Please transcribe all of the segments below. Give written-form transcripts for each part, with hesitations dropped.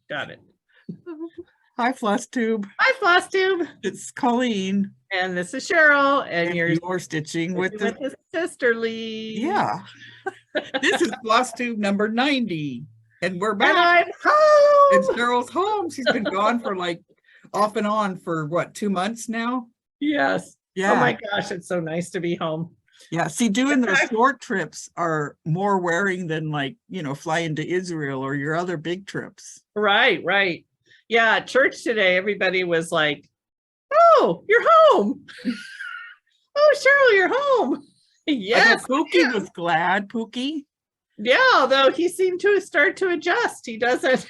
Got it. Hi, Floss Tube. Hi, Floss Tube. It's Colleen. And this is Cheryl. And you're stitching with the sisterly. Yeah. This is Floss Tube number 90. And we're back. And I'm home. And Cheryl's home. She's been gone for like off and on for what, 2 months now? Yes. Yeah. Oh my gosh, it's so nice to be home. Yeah. See, doing those short trips are more wearing than like, flying to Israel or your other big trips. Right, right. Yeah, at church today, everybody was like, oh, you're home. Oh, Cheryl, you're home. Yes. Pookie was glad, Pookie. Yeah, although he seemed to start to adjust. He doesn't.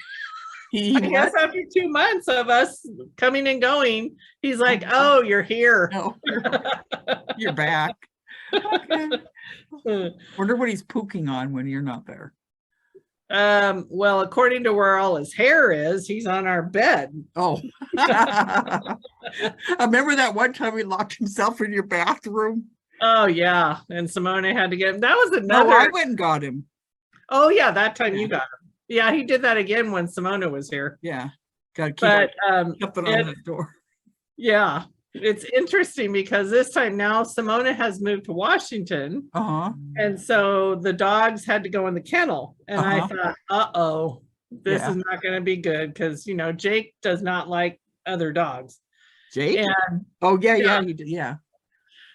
I guess after 2 months of us coming and going, he's like, oh, you're here. No, you're back. Okay. Wonder what he's pooking on when you're not there. Well, according to where all his hair is, he's on our bed. Oh. I remember that one time he locked himself in your bathroom. Oh yeah, and Simone had to get him. That was another. No, I went and got him. Oh yeah, that time you got him. Yeah, he did that again when Simona was here. Yeah, got to keep but on the door. Yeah, it's interesting because this time now Simona has moved to Washington, and so the dogs had to go in the kennel, and I thought, this is not going to be good because Jake does not like other dogs. Jake? And he did, yeah.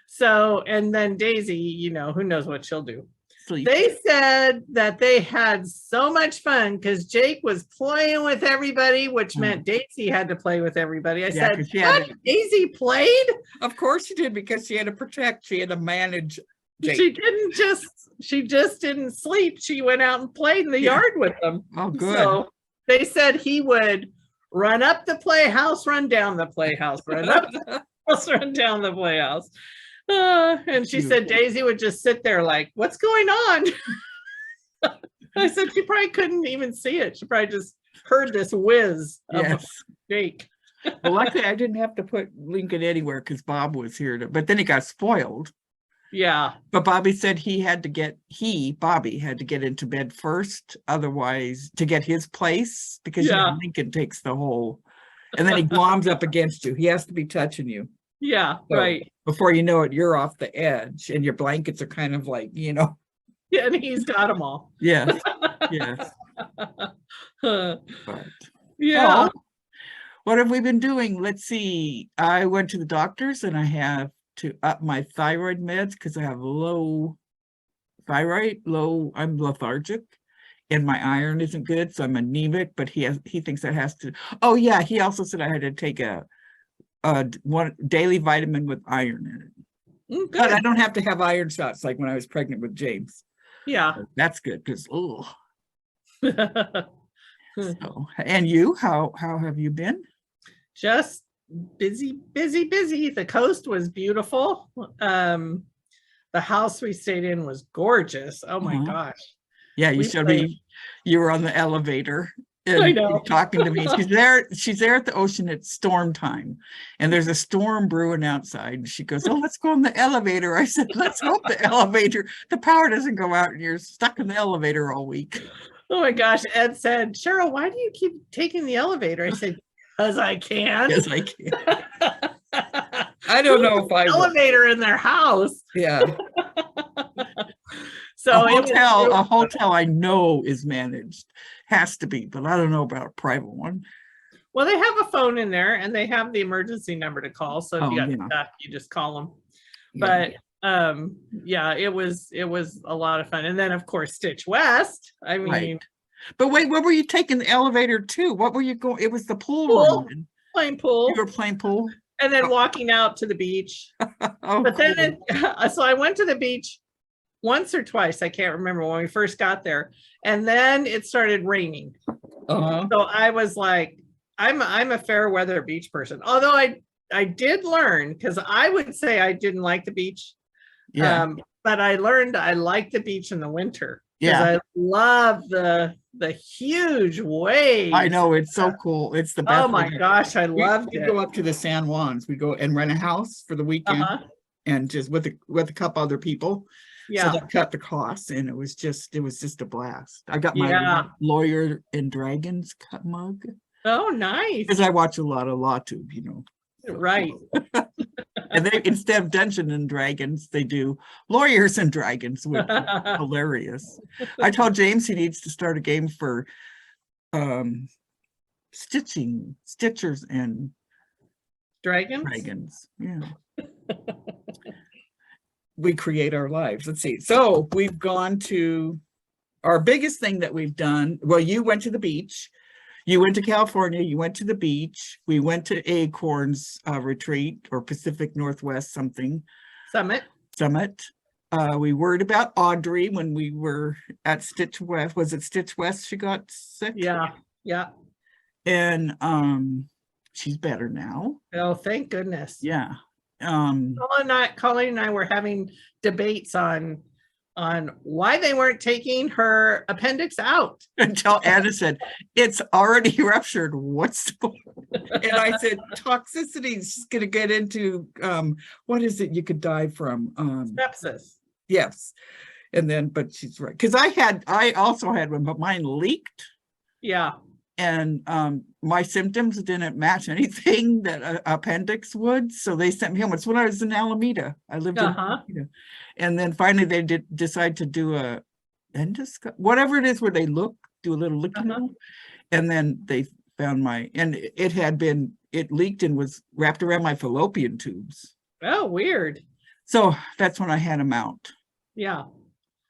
So, and then Daisy, who knows what she'll do. Sleep. They said that they had so much fun because Jake was playing with everybody, which meant Daisy had to play with everybody. I said, what? Daisy played? Of course she did, because she had to protect, she had to manage Jake. She just didn't sleep. She went out and played in the yard with them. Oh, good. So they said he would run up the playhouse, run down the playhouse, run up the house, run down the playhouse. And she said Daisy would just sit there like, what's going on? I said she probably couldn't even see it. She probably just heard this whiz of Jake. Well, luckily I didn't have to put Lincoln anywhere because Bob was here but then he got spoiled. Yeah. But Bobby said Bobby had to get into bed first, otherwise to get his place, because Lincoln takes the whole, and then he gloms up against you. He has to be touching you. Yeah, so, right. Before you know it, you're off the edge and your blankets are kind of like, Yeah, and he's got them all. Yes. Yes. But, yeah. What have we been doing? Let's see. I went to the doctors and I have to up my thyroid meds because I have low thyroid, I'm lethargic, and my iron isn't good, so I'm anemic, but he thinks that has to. Oh yeah, he also said I had to take one daily vitamin with iron in it. But I don't have to have iron shots like when I was pregnant with James. Yeah. So that's good because So, and you, how have you been? Just busy. The coast was beautiful. The house we stayed in was gorgeous. Oh my gosh. Yeah, you were on the elevator. I know. Talking to me. She's there at the ocean at storm time, and there's a storm brewing outside. And she goes, oh, let's go on the elevator. I said, let's hope the power doesn't go out and you're stuck in the elevator all week. Oh my gosh. Ed said, Cheryl, why do you keep taking the elevator? I said, because I can. Yes, I can. I don't know if I elevator in their house. Yeah. So a hotel I know is managed, has to be, but I don't know about a private one. Well, they have a phone in there and they have the emergency number to call. So if you got stuck, you just call them. But it was a lot of fun. And then of course Stitch West. I mean, right. But wait, what were you taking the elevator to? What were you going? It was the pool. Playing pool. You were playing pool. And then walking out to the beach. But then so I went to the beach once or twice, I can't remember, when we first got there, and then it started raining. So I was like, I'm a fair weather beach person, although I did learn, because I would say I didn't like the beach, but I learned I like the beach in the winter, because I love the huge waves. I know, it's so cool. It's the best. Oh my gosh, I loved it. We go up to the San Juans. We go and rent a house for the weekend, and just with a couple other people. Yeah. that cut the costs, and it was just a blast. I got my Yeah. Lawyer and Dragons mug Oh, nice. because I watch a lot of Law Tube, you know. Right. And they, instead of Dungeons and Dragons, they do Lawyers and Dragons, which is hilarious. I told James he needs to start a game for stitchers and dragons. Yeah. We create our lives. Let's see. So we've gone to our biggest thing that we've done. Well, you went to the beach. You went to California, you went to the beach. We went to Acorns retreat, or Pacific Northwest Summit. We worried about Audrey when we were at Stitch West. Was it Stitch West she got sick? Yeah. And she's better now. Oh, thank goodness. Yeah. Colleen and I were having debates on why they weren't taking her appendix out. Until Anna said, it's already ruptured. What's the And I said, toxicity is going to get into, what is it you could die from? Sepsis. Yes. And then, but she's right. Because I also had one, but mine leaked. Yeah. And my symptoms didn't match anything that an appendix would. So they sent me home. It's when I was in Alameda. I lived in Alameda. And then finally they did decide to do a endoscope, whatever it is where they do a little looking. And then they found and it leaked and was wrapped around my fallopian tubes. Oh, weird. So that's when I had them out. Yeah.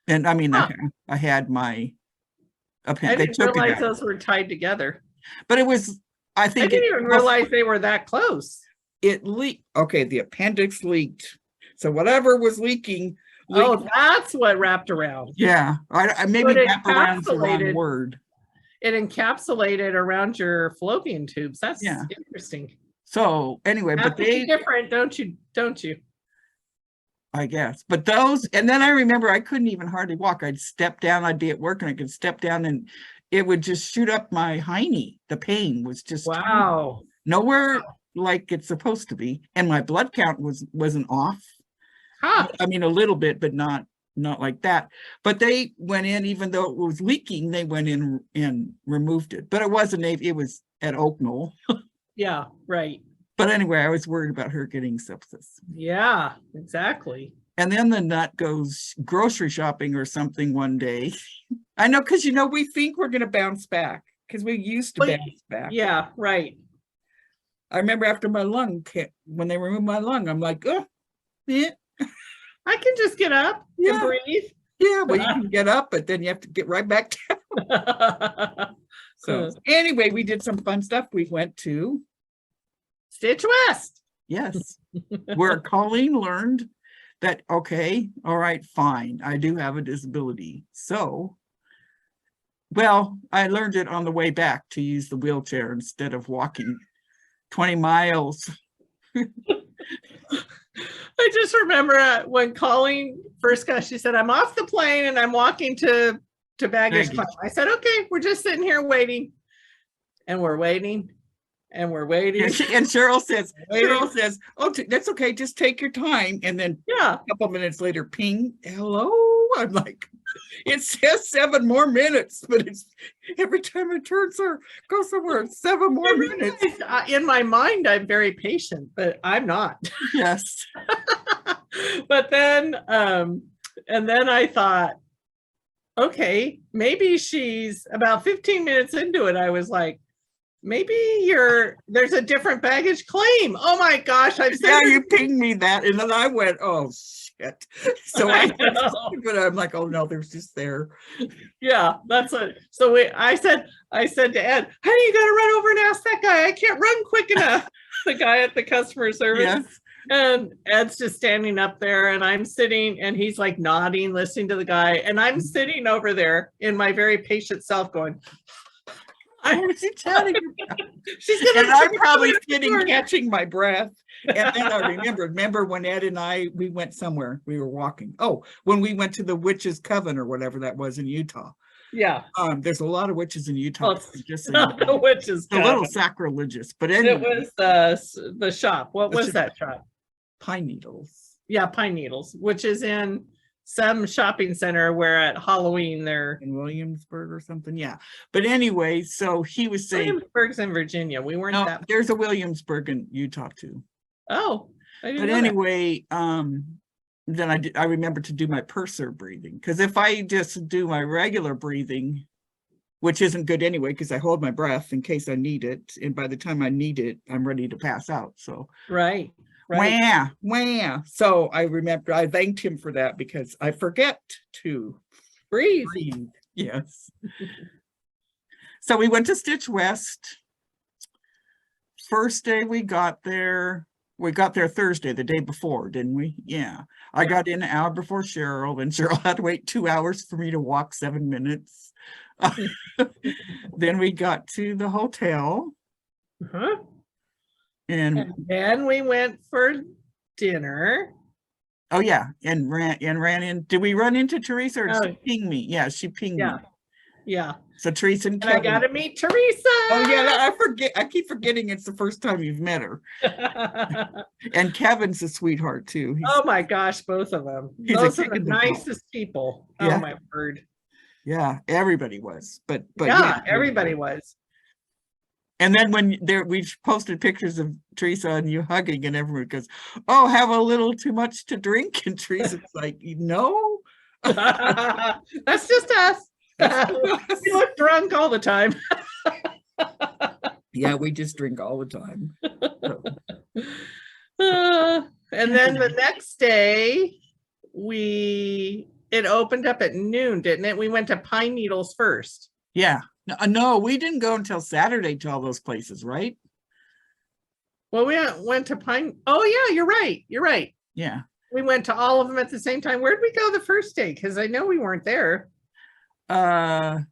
And I mean, I had my appendix. I didn't realize those were tied together. But it was, I think. I didn't even realize they were that close. It leaked. Okay, the appendix leaked. So whatever was leaking. Oh, that's what wrapped around. Yeah, I maybe wrap around is the wrong word. It encapsulated around your fallopian tubes. That's interesting. So anyway, but they different, don't you? I guess. But those, and then I remember I couldn't even hardly walk. I'd step down, I'd be at work and I could step down and it would just shoot up my hiney. The pain was just nowhere like it's supposed to be. And my blood count wasn't off. I mean, a little bit, but not like that. But they went in, even though it was leaking, they went in and removed it. But it wasn't, it was at Oak Knoll. Yeah, right. But anyway, I was worried about her getting sepsis. Yeah, exactly. And then the nut goes grocery shopping or something one day. I know, because we think we're going to bounce back because we used to bounce back. Yeah, right. I remember after my lung, when they removed my lung, I'm like, oh, yeah. I can just get up and breathe. Yeah, well, you can get up, but then you have to get right back down. So anyway, we did some fun stuff. We went to Stitch West. Yes, where Colleen learned that, okay, all right, fine, I do have a disability. So, well, I learned it on the way back to use the wheelchair instead of walking 20 miles. I just remember when Colleen first got, she said, I'm off the plane and I'm walking to baggage claim. I said, okay, we're just sitting here waiting. And we're waiting. And we're waiting. And Cheryl says, oh, that's okay, just take your time. And then a couple minutes later, ping, hello. I'm like, it says 7 more minutes, but it's every time I turn go somewhere, it's 7 more minutes. In my mind, I'm very patient, but I'm not. Yes. But then, and then I thought, okay, maybe she's about 15 minutes into it. I was like, maybe there's a different baggage claim. Oh my gosh. You pinged me that. And then I went, oh shit. So I'm like, oh no, there's just there. Yeah, that's it. So I said to Ed, honey, you gotta run over and ask that guy. I can't run quick enough. The guy at the customer service. Yes. And Ed's just standing up there and I'm sitting and he's like nodding, listening to the guy. And I'm sitting over there in my very patient self going, She's and I'm probably sitting catching my breath. And then I remember when Ed and we went somewhere, we were walking. Oh, when we went to the Witches Coven or whatever that was in Utah. Yeah. There's a lot of witches in Utah. Just the Witches Coven. A little sacrilegious, but anyway. It was the shop. What was that shop? Pine Needles. Yeah, Pine Needles, which is in some shopping center where at Halloween they're in Williamsburg or something. Yeah. But anyway, so he was saying Williamsburg's in Virginia. We weren't no, that. there's a Williamsburg in Utah too. Oh, I didn't But know that. anyway, then I remember to do my purser breathing, because if I just do my regular breathing, which isn't good anyway, because I hold my breath in case I need it, and by the time I need it, I'm ready to pass out. So Right. wah. So I remember I thanked him for that, because I forget to Breathe. breathe. Yes. So we went to Stitch West. First day we got there Thursday, the day before, didn't we? Yeah. I got in an hour before Cheryl, and Cheryl had to wait 2 hours for me to walk 7 minutes. Then we got to the hotel. Uh-huh. And then we went for dinner. oh yeah, and ran in. Did we run into Teresa, or did she ping me? Yeah, she pinged me. Yeah. So Teresa and I Kevin. got to meet Teresa. Oh yeah, I keep forgetting it's the first time you've met her. And Kevin's a sweetheart too. Oh my gosh, both of them. Those are the nicest people. Yeah. Oh my word. Yeah, everybody was. But yeah, everybody was. And then when we posted pictures of Teresa and you hugging, and everyone goes, "Oh, have a little too much to drink," and Teresa's like, "No." That's just us. We look drunk all the time. Yeah, we just drink all the time. So. And then the next day, it opened up at noon, didn't it? We went to Pine Needles first. Yeah. No, we didn't go until Saturday to all those places, right? Well, we went to Pine. Oh yeah, you're right. You're right. Yeah. We went to all of them at the same time. Where'd we go the first day? Because I know we weren't there. It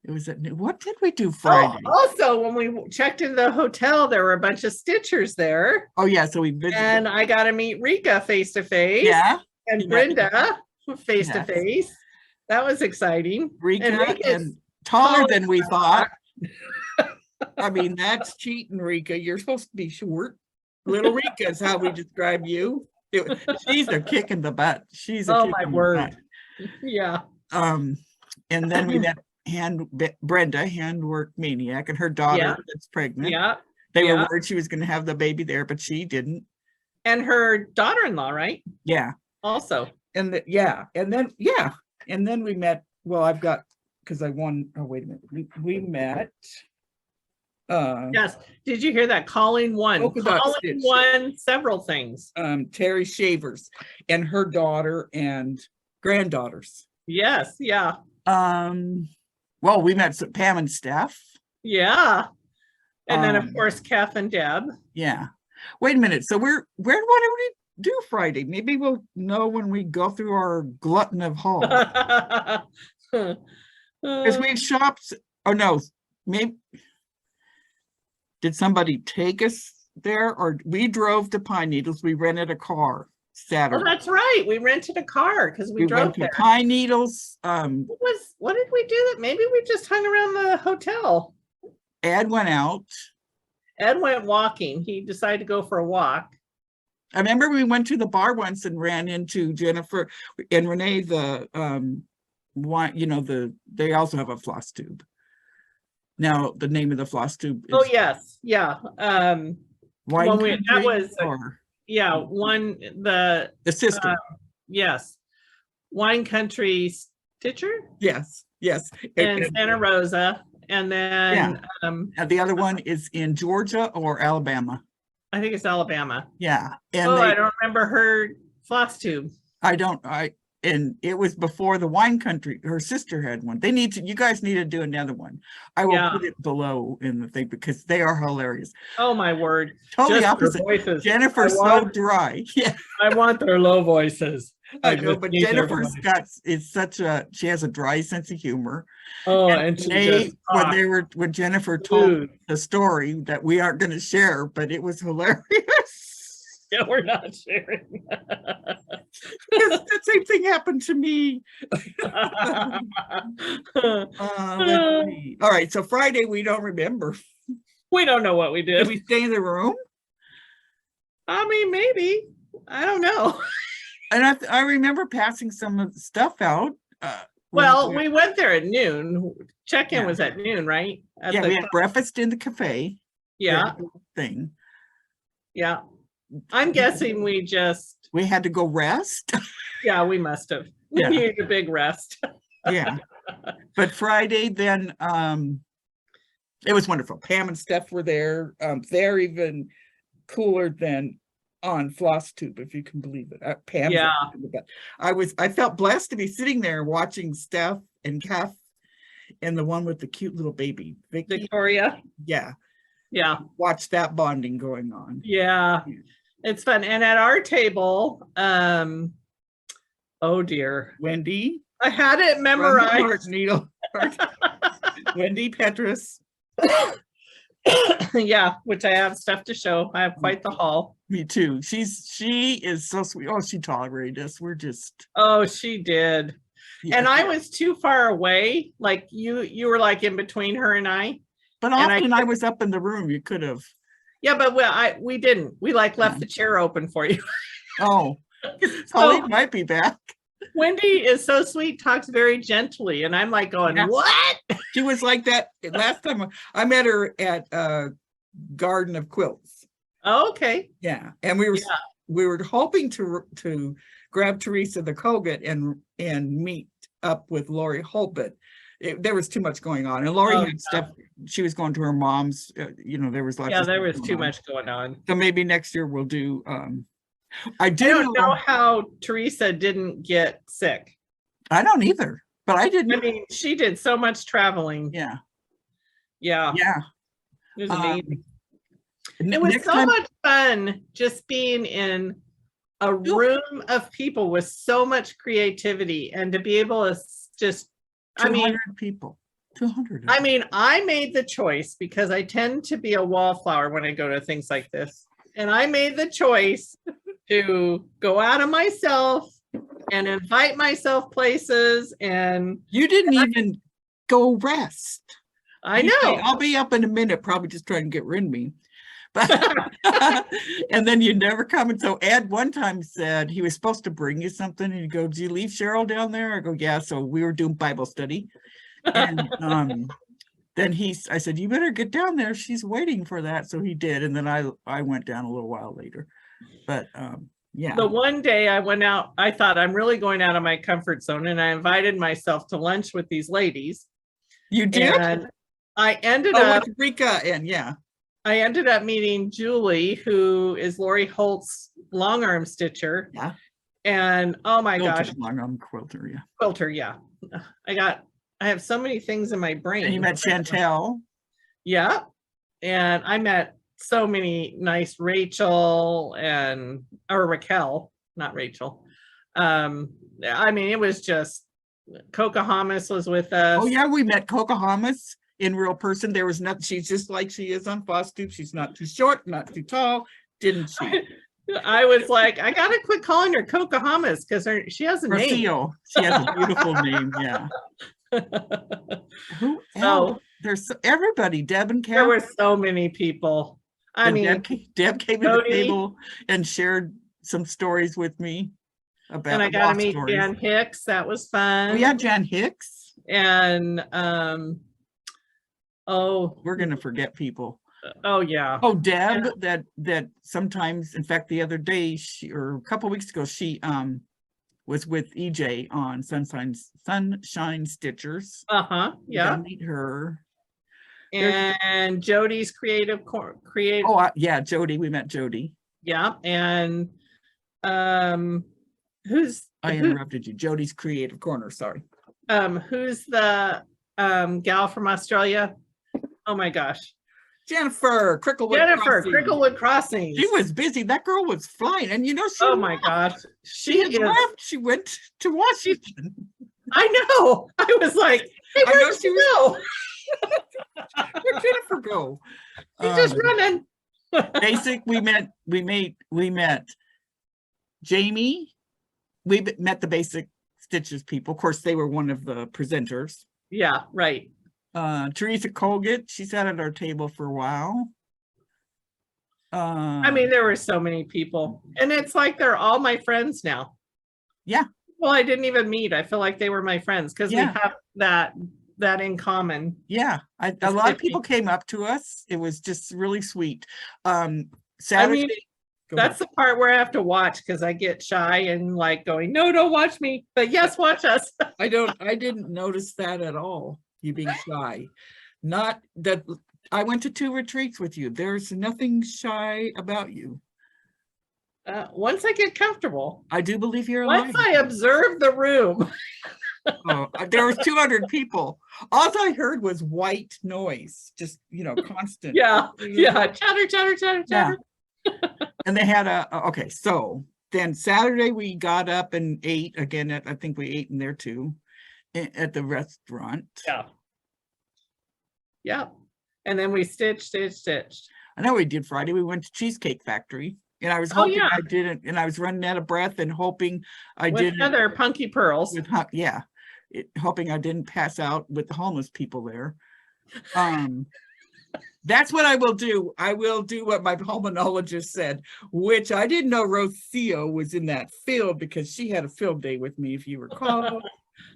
was what did we do Friday? Oh, also, when we checked in the hotel, there were a bunch of stitchers there. Oh yeah, so we visited. And I got to meet Rika face to face. Yeah. And Brenda face to face. That was exciting. Rika and taller than we thought. I mean, that's cheating, Rika. You're supposed to be short. Little Rika is how we describe you. She's a kick in the butt. She's a oh kick my in the word. butt. Yeah. And then we met Brenda, handwork maniac, and her daughter that's pregnant. Yeah. They were worried she was going to have the baby there, but she didn't. And her daughter-in-law, right? Yeah. Also. And then we met. Well, I've got, because I won. Oh, wait a minute. We met. Yes. Did you hear that? Colleen won. Colleen won several things. Terry Shavers and her daughter and granddaughters. Yes. Yeah. Well, we met Pam and Steph. Yeah. And then of course Kath and Deb. Yeah. Wait a minute. So what did we do Friday? Maybe we'll know when we go through our glutton of haul. Because we shopped. Oh no, maybe did somebody take us there, or we drove to Pine Needles? We rented a car Saturday. Oh, that's right. We rented a car because we drove went to there. Pine Needles. What did we do? That maybe we just hung around the hotel. Ed went out. Ed went walking. He decided to go for a walk. I remember we went to the bar once and ran into Jennifer and Renee. They also have a floss tube. Now the name of the floss tube is yes, yeah. The sister. Yes. Wine Country Stitcher. Yes. And Santa Rosa. And then and the other one is in Georgia or Alabama. I think it's Alabama. Yeah. And I don't remember her floss tube. And it was before the Wine Country. Her sister had one. You guys need to do another one. I will put it below in the thing because they are hilarious. Oh my word. Totally opposite. Jennifer's so dry. Yeah. I want their low voices. I know, but Jennifer's she has a dry sense of humor. Oh, when Jennifer told the story that we aren't going to share, but it was hilarious. Yeah, we're not sharing. The same thing happened to me. All right, so Friday we don't remember. We don't know what we did. Did we stay in the room? I mean, maybe. I don't know. And I remember passing some of the stuff out. Well, we went there at noon. Check-in Yeah. was at noon, right? At Yeah, the we had breakfast in the cafe. Yeah, Thing. yeah. I'm guessing we just, We had to go rest. yeah, we must have. We Yeah. needed a big rest. Yeah. But Friday then, it was wonderful. Pam and Steph were there. They're even cooler than on Floss Tube, if you can believe it. Pam's Yeah. I felt blessed to be sitting there watching Steph and Kath and the one with the cute little baby, Vicky. Victoria. Yeah. Yeah. Watch that bonding going on. Yeah. It's fun. And at our table, oh dear. Wendy. I had it memorized. Heart needle. Wendy Petrus. Yeah, which I have stuff to show. I have quite the haul. Me too. She is so sweet. Oh, she tolerated us. We're just. Oh, she did. Yeah. And I was too far away. Like you were like in between her and I. But often I was up in the room. You could have. Yeah, but we didn't. We like left the chair open for you. Oh, Pauline might be back. Wendy is so sweet, talks very gently, and I'm like going, what? She was like that last time I met her at Garden of Quilts. Oh, okay. Yeah, and we were hoping to grab Teresa the Kogut and meet up with Lori Holt, but there was too much going on, and Lori had stuff. She was going to her mom's. There was lots. Yeah, there was too much going on. So maybe next year we'll do. I don't know how Teresa didn't get sick. I don't either, but I didn't. I mean, she did so much traveling. Yeah. Yeah. Yeah. It was amazing. It was so much fun just being in a room of people with so much creativity and to be able to just, 200 people. 200. I mean, I made the choice because I tend to be a wallflower when I go to things like this. And I made the choice to go out of myself and invite myself places. And you didn't even go rest. I know. I'll be up in a minute, probably just trying to get rid of me. But and then you never come. And so Ed one time said he was supposed to bring you something. And you go, "Do you leave Cheryl down there?" I go, "Yeah." So we were doing Bible study. And then I said, "You better get down there. She's waiting for that." So he did. And then I went down a little while later. But yeah. The one day I went out, I thought I'm really going out of my comfort zone. And I invited myself to lunch with these ladies. You did? And I ended up with Rika and I ended up meeting Julie, who is Lori Holt's long arm stitcher. Yeah. And oh my gosh. Long arm quilter, yeah. Quilter, yeah. I have so many things in my brain. And you met Chantel. Yeah. And I met so many nice Raquel, not Rachel. I mean, it was just Cocahamas was with us. Oh yeah, we met Cocahamas in real person. There was nothing. She's just like she is on Floss Tube. She's not too short, not too tall. Didn't she? I was like, I gotta quit calling her Cocahamas because she has a name. She has a beautiful name. Yeah. Who else? There's everybody. Deb and Karen. There were so many people. I mean, Deb came to the table and shared some stories with me about. And I got to meet Jan Hicks. That was fun. Oh yeah, Jan Hicks. And we're gonna forget people. Oh yeah. Oh, Deb. Yeah. That sometimes, in fact, the other day or a couple of weeks ago, she was with EJ on Sunshine Stitchers. Yeah. Meet her. And Jody's creative. Oh yeah, Jody. We met Jody. Yeah, and I interrupted you. Jody's Creative Corner. Sorry. Who's the gal from Australia? Oh my gosh. Jennifer Cricklewood Crossing. She was busy. That girl was flying, and oh my gosh, she left. She went to Washington. I know. I was like, hey, where'd she go? Where'd Jennifer go? She's just running. We met Jamie. We met the Basic Stitches people. Of course, they were one of the presenters. Yeah, right. Teresa Kogut, she sat at our table for a while. I mean, there were so many people, and it's like they're all my friends now. Yeah. Well, I didn't even meet. I feel like they were my friends because we Yeah. have that in common. Yeah. A lot of people came up to us. It was just really sweet. Saturday. That's the part where I have to watch because I get shy and like going, no, don't watch me. But yes, watch us. I didn't notice that at all. You being shy. Not that I went to 2 retreats with you. There's nothing shy about you. Once I get comfortable. I do believe you're alive. Once I observe the room. Oh, there was 200 people. All I heard was white noise, just, constant. Yeah. Chatter, chatter, chatter, chatter. And they had okay, so then Saturday we got up and ate again. I think we ate in there too, at the restaurant. Yeah. And then we stitched. I know we did Friday. We went to Cheesecake Factory. And I was hoping I didn't, and I was running out of breath and hoping I didn't. Other Punky Pearls. Hoping I didn't pass out with the homeless people there. That's what I will do. I will do what my pulmonologist said, which I didn't know Rocio was in that field because she had a field day with me, if you recall.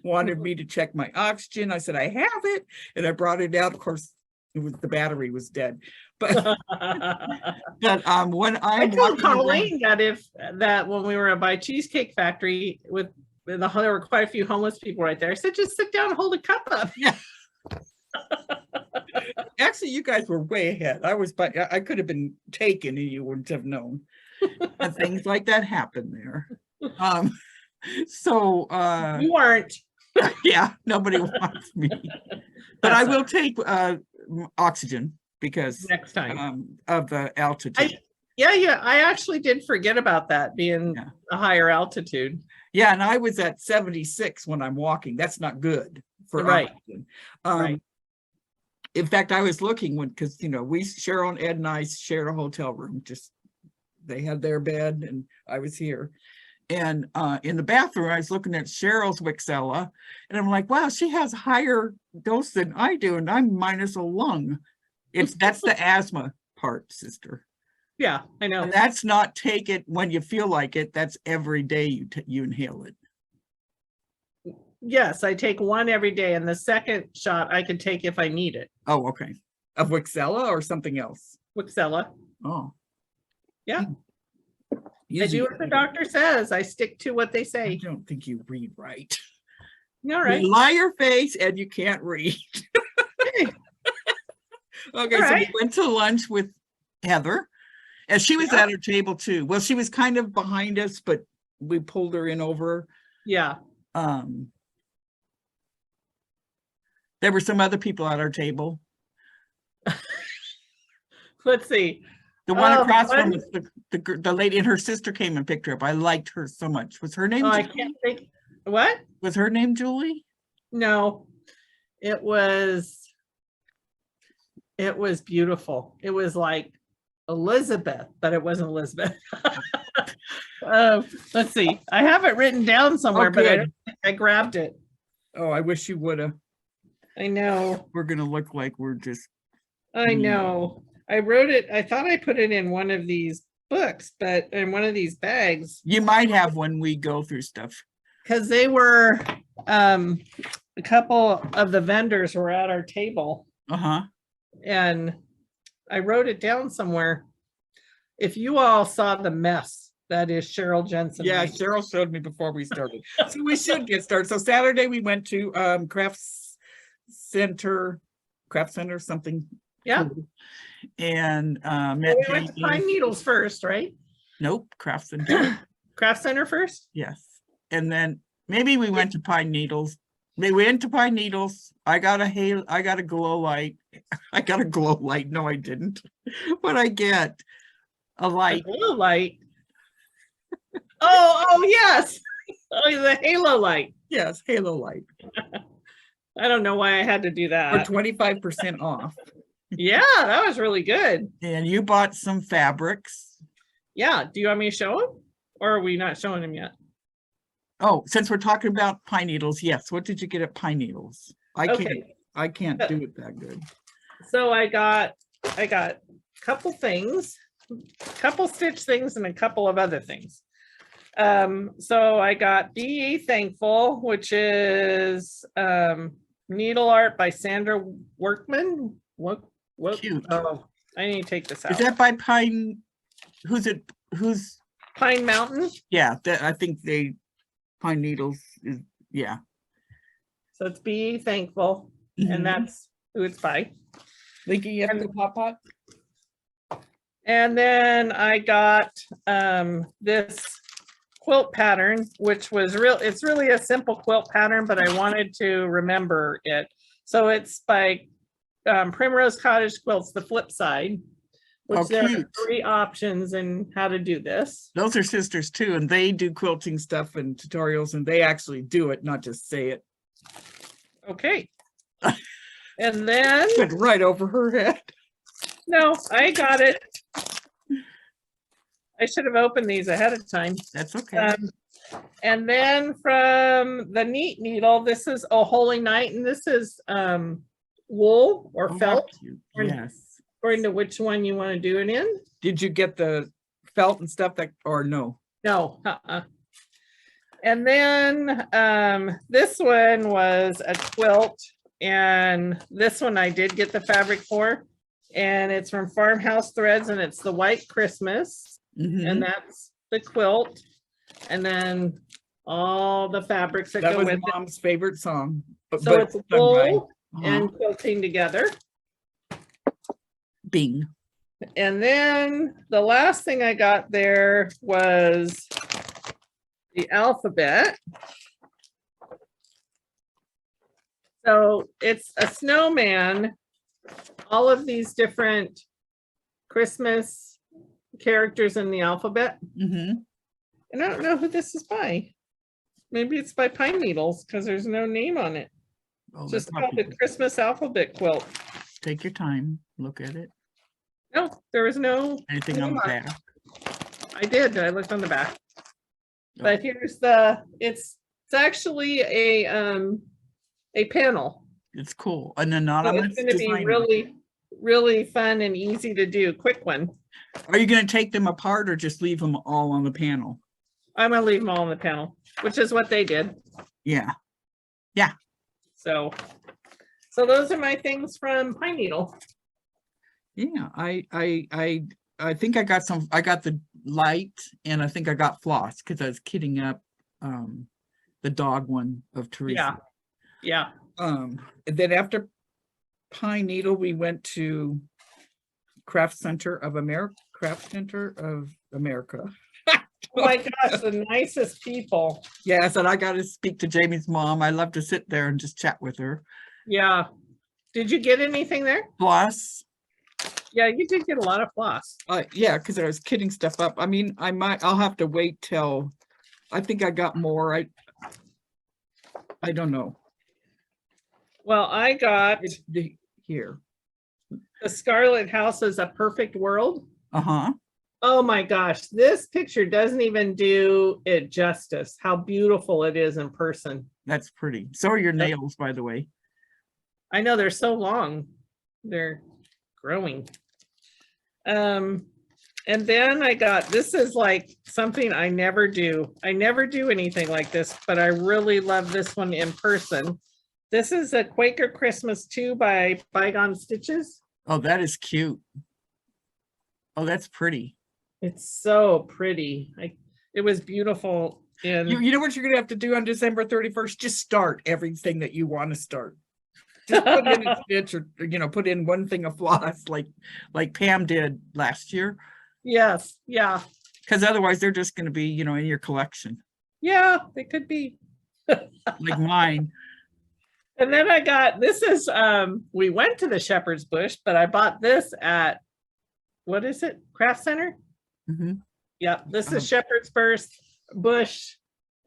Wanted me to check my oxygen. I said, I have it. And I brought it out. Of course, the battery was dead. But when I told Colleen that when we were by Cheesecake Factory there were quite a few homeless people right there. I said, just sit down and hold a cup up. Yeah. Actually, you guys were way ahead. I could have been taken and you wouldn't have known. And things like that happen there. So you weren't. Yeah, nobody wants me. But I will take oxygen because next time of the altitude. I actually did forget about that being a higher altitude. Yeah, and I was at 76 when I'm walking. That's not good for oxygen. Right. In fact, I was looking because Cheryl and Ed and I shared a hotel room. Just they had their bed and I was here. And in the bathroom, I was looking at Cheryl's Wixella, and I'm like, wow, she has higher dose than I do, and I'm minus a lung. That's the asthma part, sister. Yeah, I know. And that's not take it when you feel like it. That's every day you inhale it. Yes, I take one every day, and the second shot I can take if I need it. Oh, okay. Of Wixella or something else? Wixella. Oh. Yeah. I do what the doctor says. I stick to what they say. I don't think you read right. All right. You lie your face and you can't read. Okay, so we went to lunch with Heather, and she was at her table too. Well, she was kind of behind us, but we pulled her in over. Yeah. There were some other people at our table. Let's see. The one across from us, the lady and her sister came and picked her up. I liked her so much. Was her name Julie? I can't think. What? Was her name Julie? No. It was beautiful. It was like Elizabeth, but it wasn't Elizabeth. Let's see. I have it written down somewhere, but I grabbed it. Oh, I wish you would have. I know. We're going to look like we're just. I know. I wrote it. I thought I put it in one of these books, but in one of these bags. You might have when we go through stuff. Because they were, a couple of the vendors were at our table. Uh-huh. And I wrote it down somewhere. If you all saw the mess that is Cheryl Jensen. Yeah, Cheryl showed me before we started. So we should get started. So Saturday we went to craft center something. Yeah. And we went to Pine Needles first, right? Nope, craft center. Craft center first? Yes. And then maybe we went to Pine Needles. We went to Pine Needles. I got a glow light. I got a glow light. No, I didn't. But I get a light. A glow light. Oh, yes. Oh, the halo light. Yes, halo light. I don't know why I had to do that. For 25% off. Yeah, that was really good. And you bought some fabrics. Yeah. Do you want me to show them? Or are we not showing them yet? Oh, since we're talking about Pine Needles, yes. What did you get at Pine Needles? I can't do it that good. So I got a couple things, couple stitch things, and a couple of other things. So I got Be Thankful, which is needle art by Sandra Workman. What? Cute. Oh, I need to take this out. Is that by Pine? Who's Pine Mountain? Yeah, I think Pine Needles is, yeah. So it's Be Thankful, and that's who it's by. Linky, you have to pop pot. And then I got this quilt pattern, which was it's really a simple quilt pattern, but I wanted to remember it. So it's by Primrose Cottage Quilts, the flip side, which there are 3 options in how to do this. Those are sisters too, and they do quilting stuff and tutorials, and they actually do it, not just say it. Okay. And then went right over her head. No, I got it. I should have opened these ahead of time. That's okay. And then from the Neat Needle, this is a Holy Night, and this is wool or felt. Yes. According to which one you want to do it in. Did you get the felt and stuff or no? No. And then this one was a quilt, and this one I did get the fabric for, and it's from Farmhouse Threads, and it's the White Christmas, and that's the quilt, and then all the fabrics that go with it. That was Mom's favorite song. So it's wool and quilting together. Bing. And then the last thing I got there was the alphabet. So it's a snowman, all of these different Christmas characters in the alphabet. And I don't know who this is by. Maybe it's by Pine Needles because there's no name on it. Oh, Just called the Christmas alphabet quilt. Take your time, look at it. No, there was no anything on the back. I did. I looked on the back. Oh. But here's it's actually a panel. It's cool. An anonymous. So it's going to be really, really fun and easy to do. Quick one. Are you going to take them apart or just leave them all on the panel? I'm going to leave them all on the panel, which is what they did. Yeah. Yeah. So those are my things from Pine Needle. Yeah, I think I got the light, and I think I got floss because I was kidding up the dog one of Teresa. Yeah. And then after Pine Needle, we went to Craft Center of America. Oh my gosh, the nicest people. Yes, and I got to speak to Jamie's mom. I love to sit there and just chat with her. Yeah. Did you get anything there? Floss. Yeah, you did get a lot of floss. Yeah, because I was kidding stuff up. I mean, I'll have to wait till, I think I got more. I don't know. Well, I got here. The Scarlet House is a Perfect World. Oh my gosh, this picture doesn't even do it justice, how beautiful it is in person. That's pretty. So are your nails, by the way. I know, they're so long. They're growing. And then I got, this is like something I never do. I never do anything like this, but I really love this one in person. This is a Quaker Christmas 2 by Bygone Stitches. Oh, that is cute. Oh, that's pretty. It's so pretty. It was beautiful. And you know what you're gonna have to do on December 31st? Just start everything that you want to start. Just put in a stitch, or put in one thing of floss like Pam did last year. Yes, yeah. Because otherwise they're just going to be, in your collection. Yeah, they could be. Like mine. And then I got, this is, we went to the Shepherd's Bush, but I bought this at, what is it? Craft Center? Yeah, this is Shepherd's Bush.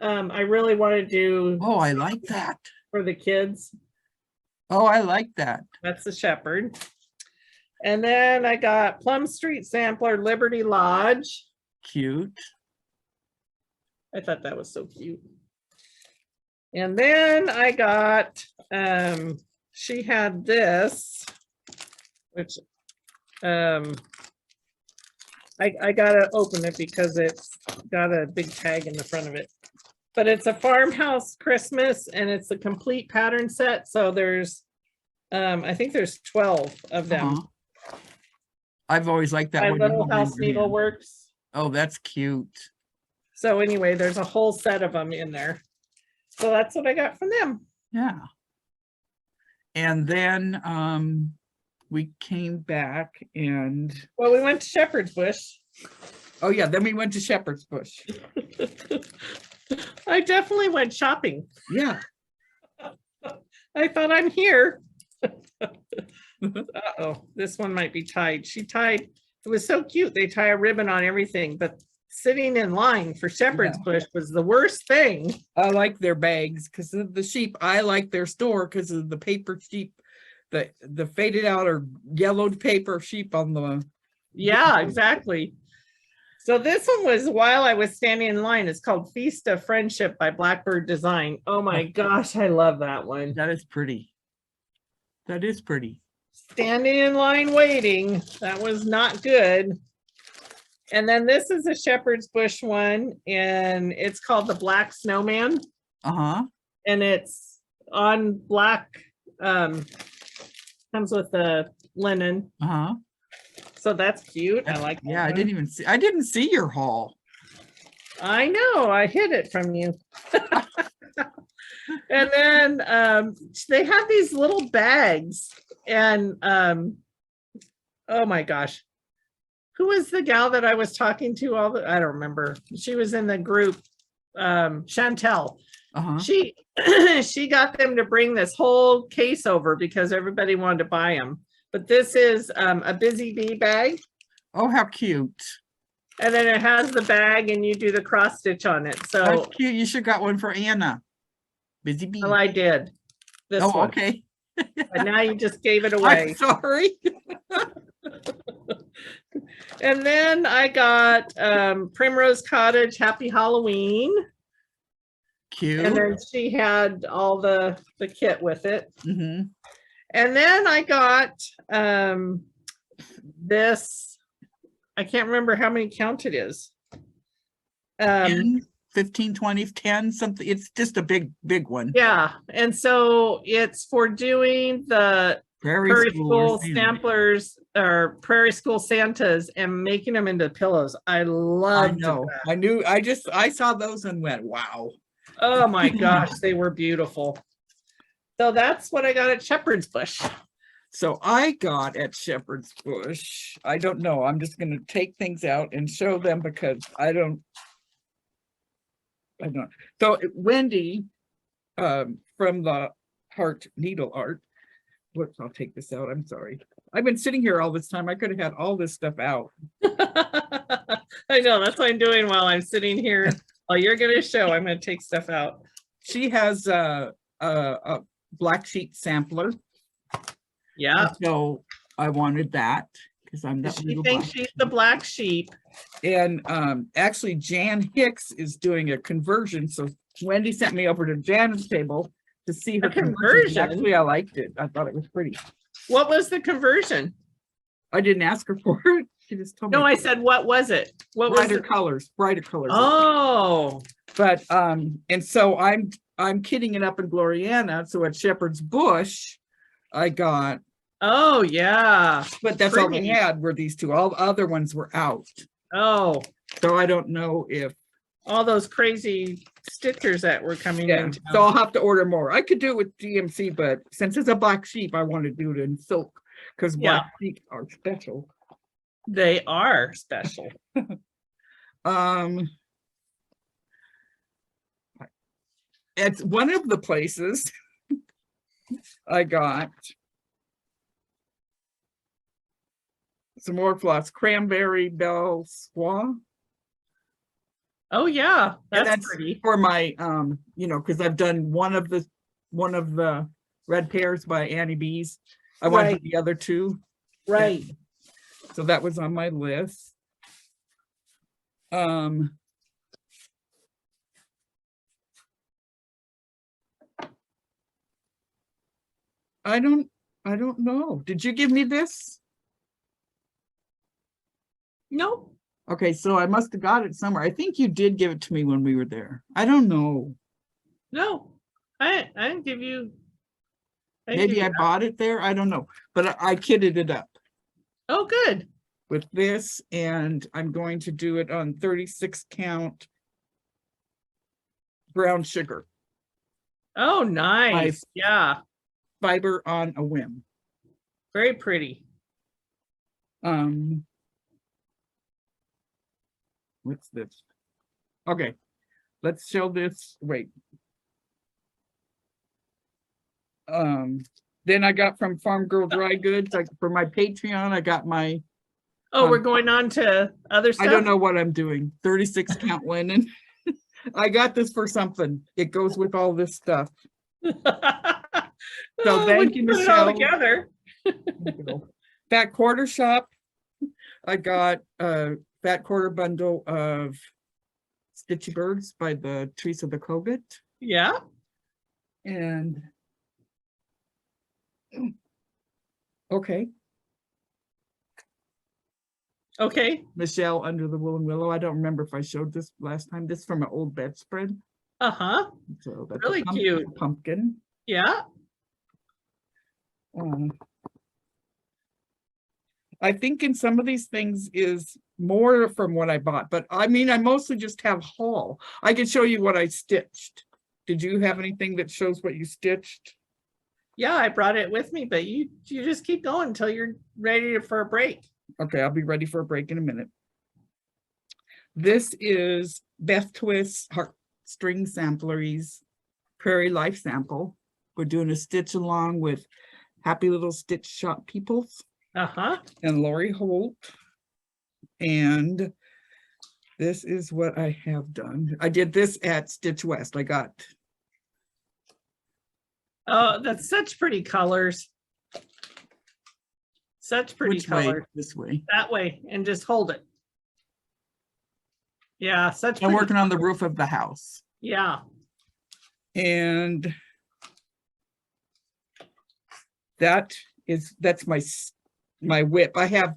I really want to do. Oh, I like that. For the kids. Oh, I like that. That's the Shepherd. And then I got Plum Street Sampler, Liberty Lodge. Cute. I thought that was so cute. And then I got, she had this, which, I gotta open it because it's got a big tag in the front of it. But it's a farmhouse Christmas and it's a complete pattern set. So there's, I think there's 12 of them. Uh-huh. I've always liked that My one. Little House Needleworks. Oh, that's cute. So anyway, there's a whole set of them in there. So that's what I got from them. Yeah. And then we came back and Well, we went to Shepherd's Bush. oh yeah, then we went to Shepherd's Bush. I definitely went shopping. Yeah. I thought I'm here. Uh-oh, this one might be tied. She tied, it was so cute. They tie a ribbon on everything, but sitting in line for Shepherd's Bush was the worst thing. I like their bags because of the sheep. I like their store because of the paper sheep, the faded out or yellowed paper sheep on the. Yeah, exactly. So this one was while I was standing in line. It's called Feast of Friendship by Blackbird Design. Oh my gosh, I love that one. That is pretty. That is pretty. Standing in line waiting. That was not good. And then this is a Shepherd's Bush one, and it's called the Black Snowman. Uh-huh. And it's on black, comes with the linen. Uh-huh. So that's cute. I like that. Yeah, one. I didn't see your haul. I know, I hid it from you. And then they have these little bags and oh my gosh. Who was the gal that I was talking to I don't remember. She was in the group, Chantel. Uh-huh. She got them to bring this whole case over because everybody wanted to buy them. But this is a Busy Bee bag. Oh, how cute. And then it has the bag and you do the cross stitch on it. So That's cute. You should got one for Anna. Busy Bee. well, I did. This Oh, one. okay. But now you just gave it away. I'm sorry. And then I got Primrose Cottage Happy Halloween. Cute. And then she had all the kit with it. Mm-hmm. And then I got this, I can't remember how many count it is. 10, 15, 20, 10, something. It's just a big one. Yeah. And so it's for doing the Prairie School samplers or Prairie School Santas and making them into pillows. I love. I saw those and went, wow. Oh my gosh, they were beautiful. So that's what I got at Shepherd's Bush. So I got at Shepherd's Bush. I don't know. I'm just going to take things out and show them because I don't. So Wendy from the Heart Needle Art. Whoops, I'll take this out. I'm sorry. I've been sitting here all this time. I could have had all this stuff out. I know, that's what I'm doing while I'm sitting here. Oh, you're going to show. I'm going to take stuff out. She has a black sheep sampler. Yeah. So I wanted that because I'm that. She thinks she's the black sheep. And actually Jan Hicks is doing a conversion. So Wendy sent me over to Jan's table to see her conversion. Actually, I liked it. I thought it was pretty. What was the conversion? I didn't ask her for it. She just told me. No, I said, what was it? What was brighter colors? Oh. But and so I'm kitting it up in Gloriana. So at Shepherd's Bush, I got. Oh yeah. But that's all they had were these two. All the other ones were out. Oh. So I don't know if all those crazy stickers that were coming in. So I'll have to order more. I could do it with GMC, but since it's a black sheep, I want to do it in silk because black sheep are special. They are special. It's one of the places I got some more floss, cranberry bell squaw. Oh yeah, that's pretty. For my because I've done one of the red pears by Annie B's. I wanted the other two. Right. So that was on my list. I don't know. Did you give me this? No. Okay, so I must have got it somewhere. I think you did give it to me when we were there. I don't know. No, I didn't give you. Maybe I bought it there. I don't know, but I kitted it up Oh, good. with this, and I'm going to do it on 36 count brown sugar Oh, nice. Yeah, fiber on a whim. very pretty. What's this? Okay, let's show this. Wait. Then I got from Farm Girl Dry Goods, like for my Patreon, I got my, Oh, we're going on to other stuff. I don't know what I'm doing. 36 count linen. I got this for something. It goes with all this stuff. So thank you, put it all Michelle. together. Fat Quarter Shop. I got a Fat Quarter bundle of Stitchy Birds by the Teresa Kogut. Yeah. And okay. Okay. Michelle Under the Woolen Willow. I don't remember if I showed this last time. This is from an old bedspread. Uh-huh. So that's Really cute. Pumpkin. Yeah. I think in some of these things is more from what I bought, but I mean, I mostly just have haul. I can show you what I stitched. Did you have anything that shows what you stitched? Yeah, I brought it with me, but you just keep going until you're ready for a break. Okay, I'll be ready for a break in a minute. This is Beth Twist's Heartstring Sampleries Prairie Life Sample. We're doing a stitch along with Happy Little Stitch Shop Peoples. Uh-huh. And Lori Holt. And this is what I have done. I did this at Stitch West. I got. Oh, that's such pretty colors. Such pretty colors. This way. That way, and just hold it. Yeah, such. I'm working on the roof of the house. Yeah. And that's my whip. I have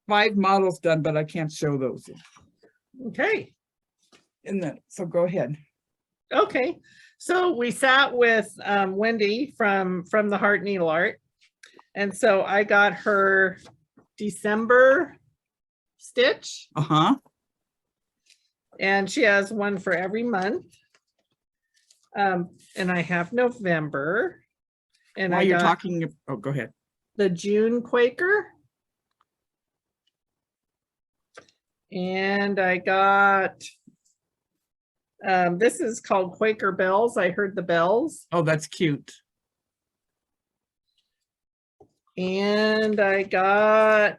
5 models done, but I can't show those. Okay. So go ahead. Okay. So we sat with Wendy from the Heart Needle Art. And so I got her December stitch. Uh-huh. And she has one for every month. And I have November. And While you're talking, oh, go ahead. The June Quaker. And I got, this is called Quaker Bells. I heard the bells. Oh, that's cute. And I got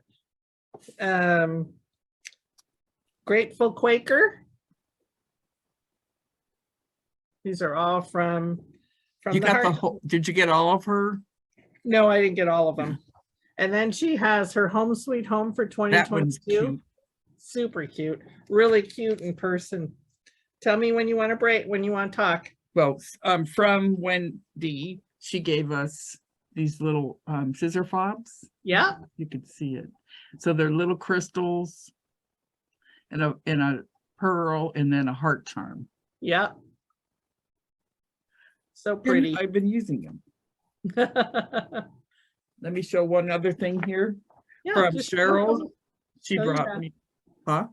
Grateful Quaker. These are all from you got the whole. Did you get all of her? No, I didn't get all of them. And then she has her Home Sweet Home for 2022. Super cute, really cute in person. Tell me when you want to break, when you want to talk. Well, from Wendy, she gave us these little scissor fobs. Yeah, you could see it. So they're little crystals and a pearl and then a heart charm. Yeah. So pretty. And I've been using them. Let me show one other thing here. Yeah, from Cheryl. She brought me. Huh?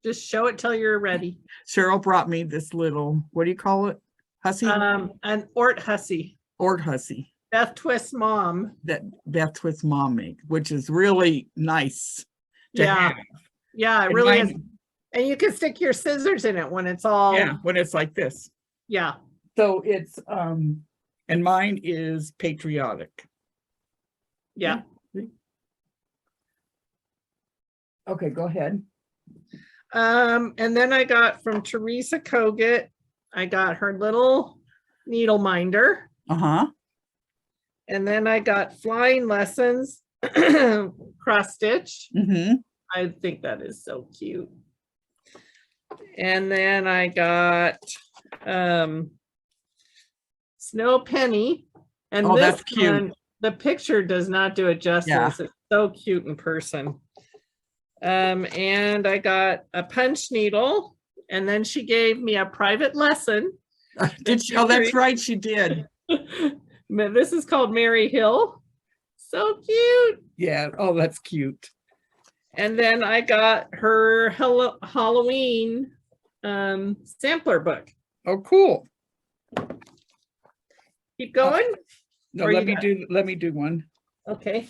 Just show it till you're ready. Cheryl brought me this little, what do you call it? Hussy? An Ort Hussy. Ort Hussy. Beth Twist's mom. That Beth Twist's mom made, which is really nice to have. Yeah, it really is. And you can stick your scissors in it when it's all. Yeah, when it's like this. Yeah. So it's, and mine is patriotic. Yeah. Okay, go ahead. And then I got from Teresa Kogut, I got her little needle minder. Uh-huh. And then I got Flying Lessons cross stitch. Mm-hmm. I think that is so cute. And then I got Snow Penny And Oh, this that's cute. one, the picture does not do it justice. It's so cute in person. And I got a punch needle, and then she gave me a private lesson. Did she? Oh, that's right, she did. This is called Mary Hill. So cute. Yeah. Oh, that's cute. And then I got her Halloween sampler book. Oh, cool. Keep going. No, Or let you me do one. Okay.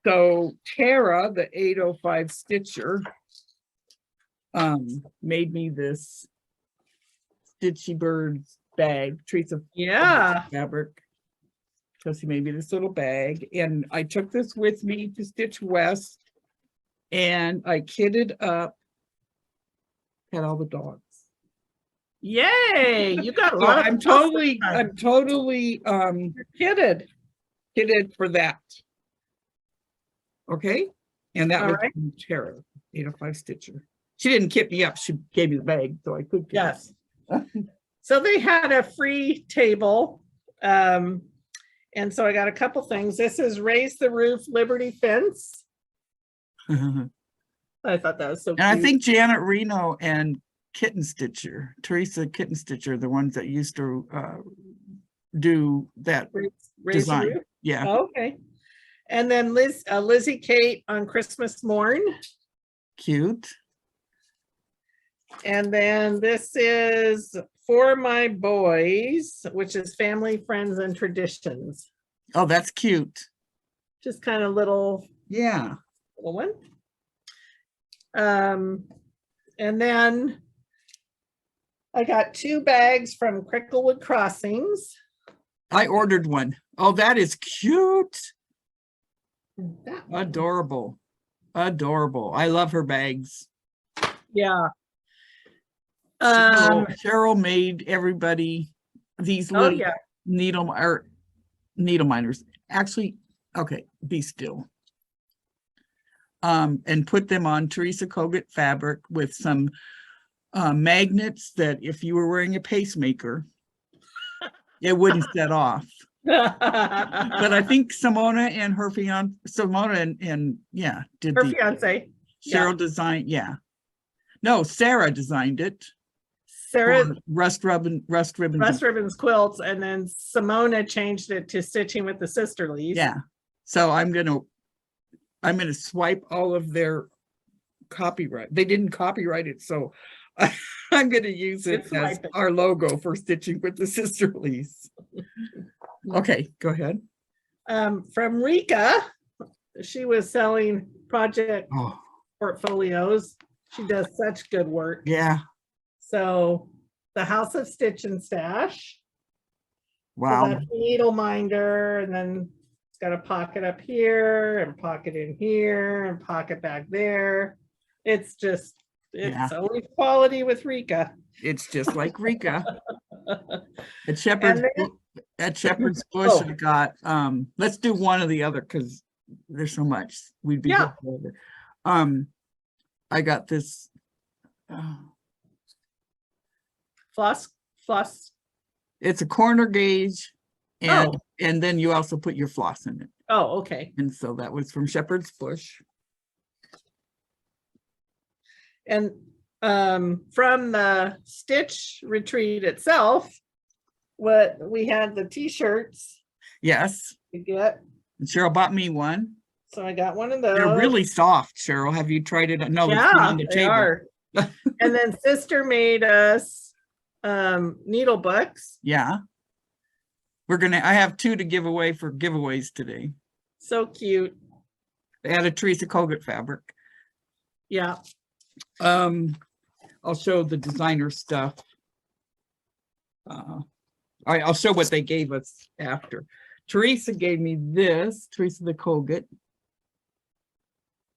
So Tara, the 805 stitcher, made me this Stitchy Birds bag, Teresa fabric. So she made me this little bag, and I took this with me to Stitch West, and I kitted up, had all the dogs. Yay! You got a So lot of. I'm totally kitted for that. Okay, and that All was right. from Tara, 805 stitcher. She didn't kit me up, she gave me the bag, so I could. Yes. So they had a free table. And so I got a couple things. This is Raise the Roof Liberty Fence. I thought that was so cute. And I think Janet Reno and Teresa Kitten Stitcher, the ones that used to do that Raise design. the Roof? Yeah. Oh, okay. And then Lizzie Kate on Christmas morn. Cute. And then this is For My Boys, which is Family, Friends, and Traditions. Oh, that's cute. Just kind of little one. And then I got 2 bags from Cricklewood Crossings. I ordered one. Oh, that is cute. That Adorable. Adorable. I love her bags. Yeah. Cheryl made everybody these little needle minders. Actually, okay, be still. And put them on Teresa Kogut fabric with some magnets that if you were wearing a pacemaker, it wouldn't set off. But I think Simona and her fiance, did her fiance. Cheryl designed, no, Sarah designed it. Sarah Rust Ribbons quilts, and then Simona changed it to Stitching with the Sisterlies. Yeah. So I'm gonna swipe all of their copyright. They didn't copyright it, so I'm gonna use it as our logo for Stitching with the Sisterlies. Okay, go ahead. From Rika, she was selling project portfolios. She does such good work. Yeah. So the House of Stitch and Stash. Wow. So that's a needle minder, and then it's got a pocket up here and pocket in here and pocket back there. It's always quality with Rika. It's just like Rika. At Shepherd's Bush, I got let's do one or the other because there's so much. We'd be good together. I got this floss. It's a corner gauge, and then you also put your floss in it. Oh, okay. And so that was from Shepherd's Bush. And from the Stitch retreat itself, what we had the t-shirts. Yes. To get. And Cheryl bought me one. So I got one of those. They're really soft, Cheryl. Have you tried it? No, yeah, it's on the they table. are. And then Sister made us needle books. Yeah. I have 2 to give away for giveaways today. So cute. They had a Teresa Kogut fabric. Yeah. I'll show the designer stuff. All right, I'll show what they gave us after. Teresa gave me this, Teresa the Kogut.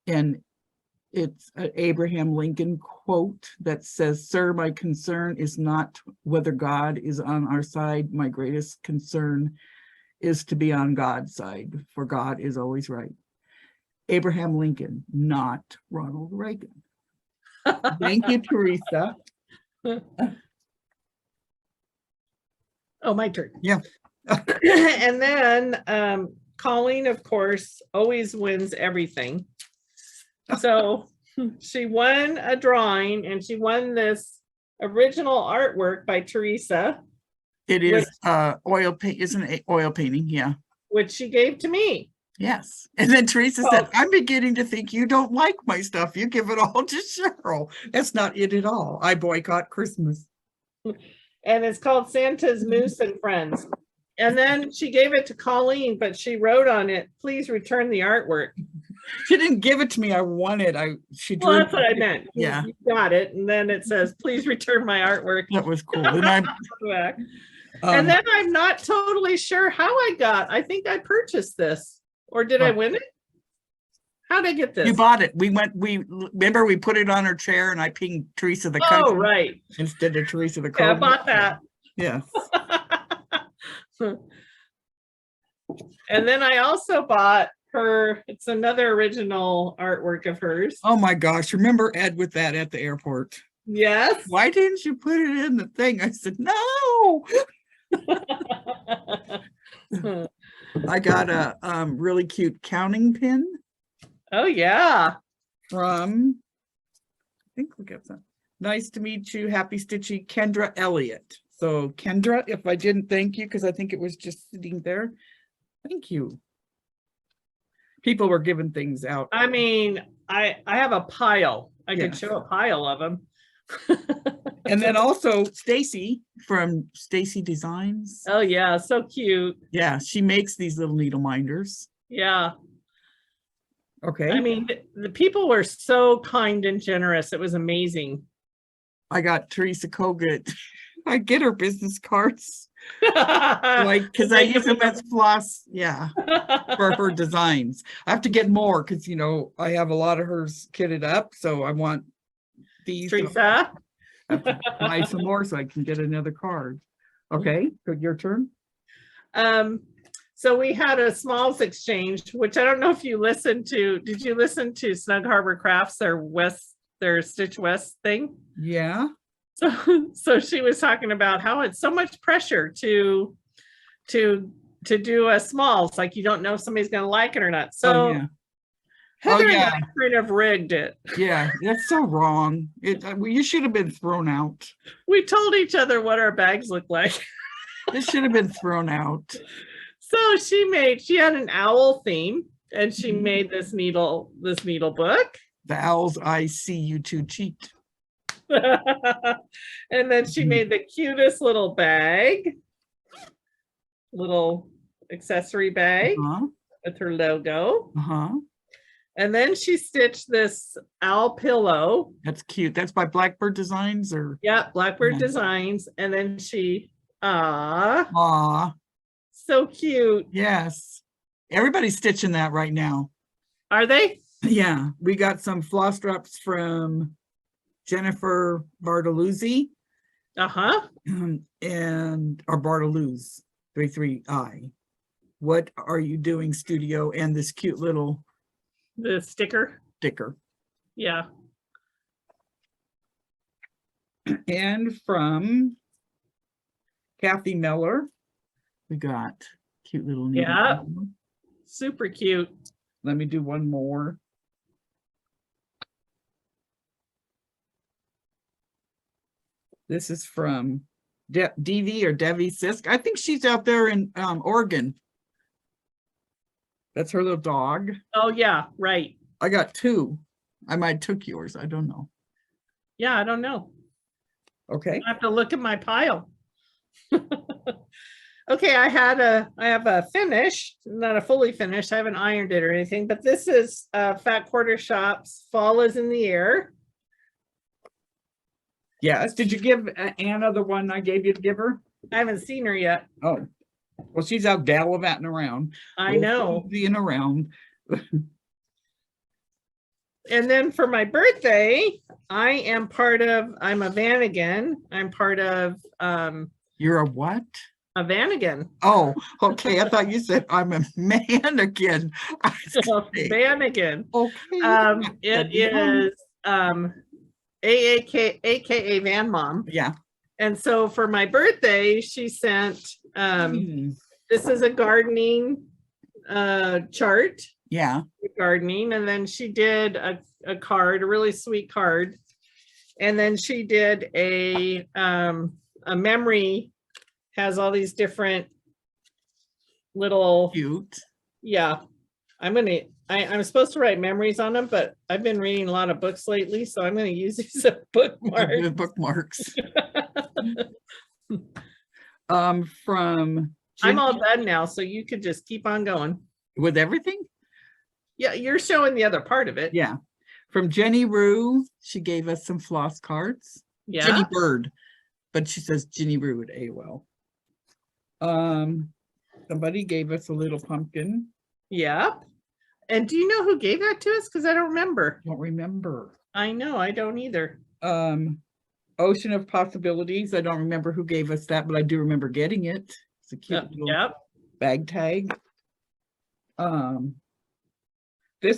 And it's an Abraham Lincoln quote that says, "Sir, my concern is not whether God is on our side. My greatest concern is to be on God's side, for God is always right." Abraham Lincoln, not Ronald Reagan. Thank you, Teresa. Oh, my turn. Yeah. And then Colleen, of course, always wins everything. So she won a drawing, and she won this original artwork by Teresa. It is oil paint, isn't it? Oil painting, yeah. Which she gave to me. Yes. And then Teresa said, I'm beginning to think you don't like my stuff. You give it all to Cheryl. That's not it at all. I boycott Christmas. And it's called Santa's Moose and Friends. And then she gave it to Colleen, but she wrote on it, please return the artwork. She didn't give it to me. I won it. She drew. Well, that's what I meant. Yeah. You got it. And then it says, please return my artwork. That was cool. And and then I'm not totally sure how I think I purchased this. Or did I win it? How did I get this? You bought it. We remember we put it on her chair and I pinged Teresa the country. Oh, right. Instead of Teresa the Yeah, I Kogut. bought that. Yes. And then I also bought her, it's another original artwork of hers. Oh my gosh. Remember Ed with that at the airport? Yes. Why didn't you put it in the thing? I said, no. I got a really cute counting pin. Oh yeah. From, I think we'll get some. Nice to meet you. Happy Stitchy, Kendra Elliott. So Kendra, if I didn't thank you, because I think it was just sitting there. Thank you. People were giving things out. I mean, I have a pile. I could Yes. show a pile of them. And then also Stacy from Stacy Designs. Oh yeah, so cute. Yeah, she makes these little needle minders. Yeah. Okay. I mean, the people were so kind and generous. It was amazing. I got Teresa Kogut. I get her business cards. Like, because I use them as floss, yeah, for her designs. I have to get more because, you know, I have a lot of hers kitted up. So I want these. Teresa. I have to buy some more so I can get another card. Okay, good, your turn. So we had a Smalls exchange, which I don't know if you listened to. Did you listen to Snug Harbor Crafts, their Stitch West thing? Yeah. So she was talking about how it's so much pressure to do a Smalls, like you don't know if somebody's going to like it or not. So yeah. Heather Oh, yeah. and I kind of rigged it. Yeah, that's so wrong. You should have been thrown out. We told each other what our bags look like. This should have been thrown out. So she had an owl theme, and she made this needle book. The owls, I see you too cheat. And then she made the cutest little bag, little accessory bag with her logo. And then she stitched this owl pillow. That's cute. That's by Blackbird Designs, or? Yeah, Blackbird Designs. And then she, Aw. so cute. Yes. Everybody's stitching that right now. Are they? Yeah. We got some floss drops from Jennifer Bartoluzzi. And our Bartoluz 33I. What are you doing, studio? And this cute little the sticker. Yeah. And from Kathy Miller, we got cute little needle. Yeah. Super cute. Let me do one more. This is from DV or Devi Sisk. I think she's out there in Oregon. That's her little dog. Oh yeah, right. I got two. I might took yours. I don't know. Yeah, I don't know. Okay. I have to look at my pile. Okay, I have a finish, not a fully finished. I haven't ironed it or anything, but this is Fat Quarter Shop's Fall is in the Air. Yes. Did you give Anna the one I gave you to give her? I haven't seen her yet. Oh, well, she's out gallivanting around. I know. Being around. And then for my birthday, I'm a Vanagon. I'm part of You're a what? a Vanagon. Oh, okay. I thought you said I'm a mannequin. Vanagon. Okay. It is AKA Van Mom. Yeah. And so for my birthday, she sent This is a gardening chart, Yeah. gardening, and then she did a card, a really sweet card. And then she did a memory, has all these different little, Cute. yeah. I'm supposed to write memories on them, but I've been reading a lot of books lately, so I'm gonna use these as bookmarks. The bookmarks. From I'm all Jenny- done now, so you could just keep on going. with everything. Yeah, you're showing the other part of it. Yeah. From Jenny Rue, she gave us some floss cards. Yeah. Jenny Bird, but she says Jenny Rue at AOL. Somebody gave us a little pumpkin. Yep. And do you know who gave that to us? Because I don't remember. Don't remember. I know, I don't either. Ocean of Possibilities. I don't remember who gave us that, but I do remember getting it. It's a cute little Yep. bag tag.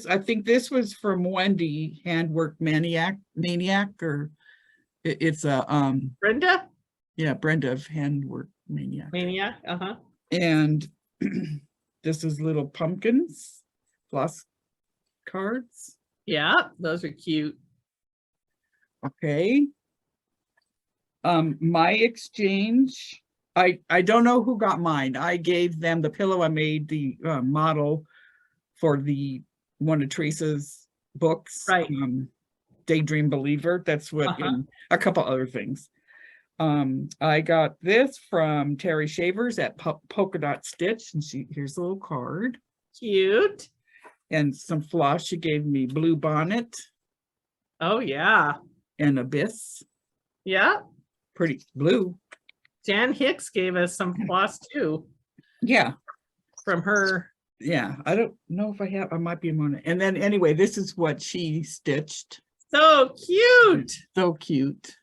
I think this was from Wendy, Handwork Maniac, or it's a Brenda? yeah, Brenda of Handwork Maniac. Mania. Uh-huh. And this is little pumpkins, floss cards. Yeah, those are cute. Okay. My exchange, I don't know who got mine. I gave them the pillow. I made the model for one of Teresa's books, Right. Daydream Believer. That's what, and a couple other things. I got this from Terry Shavers at Polka Dot Stitch, and here's a little card. Cute. And some floss. She gave me Blue Bonnet Oh, yeah. and Abyss. Yeah. Pretty blue. Jan Hicks gave us some floss too Yeah. from her. Yeah. I don't know if I might be on it. And then anyway, this is what she stitched. So cute. So cute.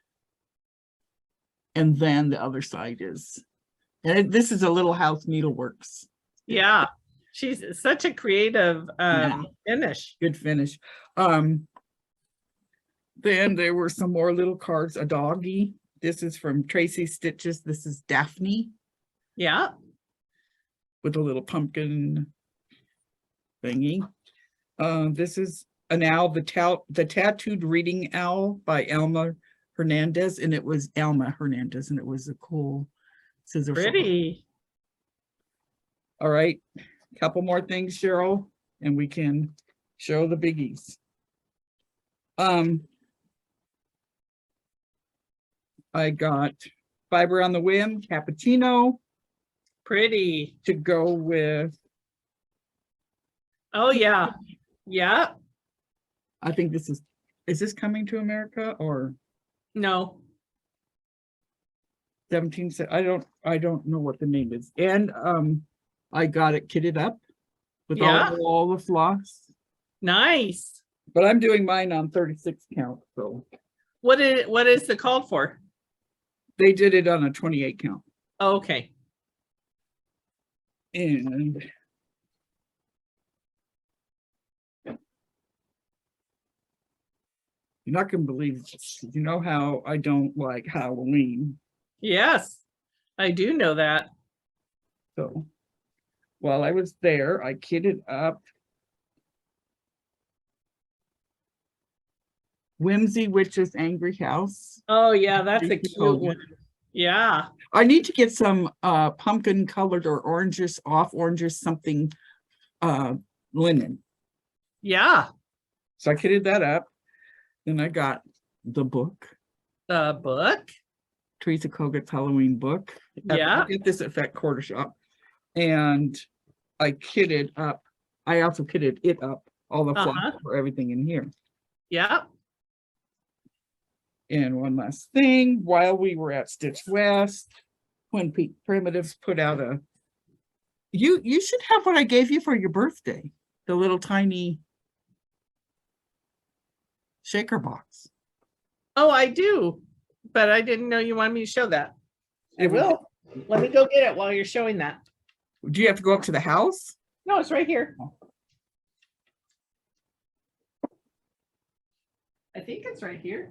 And then the other side is, and this is a Little House Needleworks. Yeah. She's such a creative Yeah. finish. Good finish. Then there were some more little cards. A doggy. This is from Tracy Stitches. This is Daphne Yeah. with a little pumpkin thingy. This is an owl, the tattooed reading owl by Alma Hernandez, and it was Alma Hernandez, and it was a cool scissor. Pretty. All right, couple more things, Cheryl, and we can show the biggies. I got Fiber on the Whim, cappuccino Pretty. to go with, Oh, yeah. Yeah. I think is this Coming to America or No. 17? I don't know what the name is. And I got it kitted up with Yeah. all the floss, Nice. but I'm doing mine on 36 count. So What is the called for? they did it on a 28 count. Oh, okay. And you're not gonna believe this. You know how I don't like Halloween. Yes, I do know that. So while I was there, I kitted up Whimsy Witch's Angry House. Oh, yeah, that's a Teresa cute Kogut. one. Yeah. I need to get some pumpkin colored or oranges, something linen. Yeah. So I kitted that up. Then I got the book, The book. Teresa Kogut's Halloween book. Yeah. I get this at Fat Quarter Shop. And I kitted up, I also kitted it up, all the floss for everything in here. Yeah. And one last thing, while we were at Stitch West, when Pete Primitives put out you should have what I gave you for your birthday, the little tiny shaker box. Oh, I do, but I didn't know you wanted me to show that. I will. Let me go get it while you're showing that. Do you have to go up to the house? No, it's right here. I think it's right here.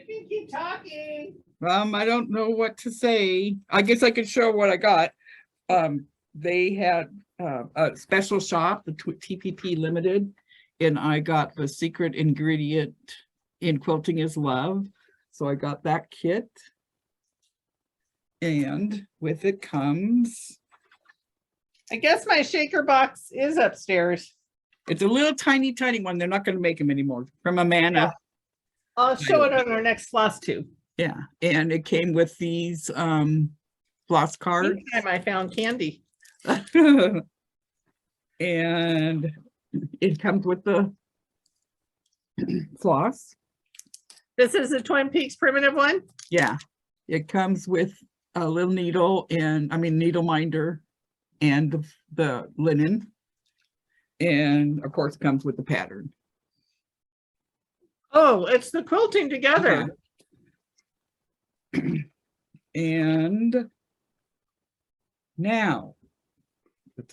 can keep talking. I don't know what to say. I guess I could show what I got. They had a special shop, the TPP Limited, and I got the secret ingredient in quilting is love. So I got that kit. And with it comes, I guess my shaker box is upstairs. it's a little tiny one. They're not going to make them anymore, from Amanda. Yeah. I'll show it on our next Floss Tube. Yeah, and it came with these floss cards. Meantime, I found candy. And it comes with the floss. This is the Twin Peaks primitive one. Yeah, it comes with a little needle and needle minder and the linen. And of course, it comes with the pattern. Oh, it's the quilting together. And now, so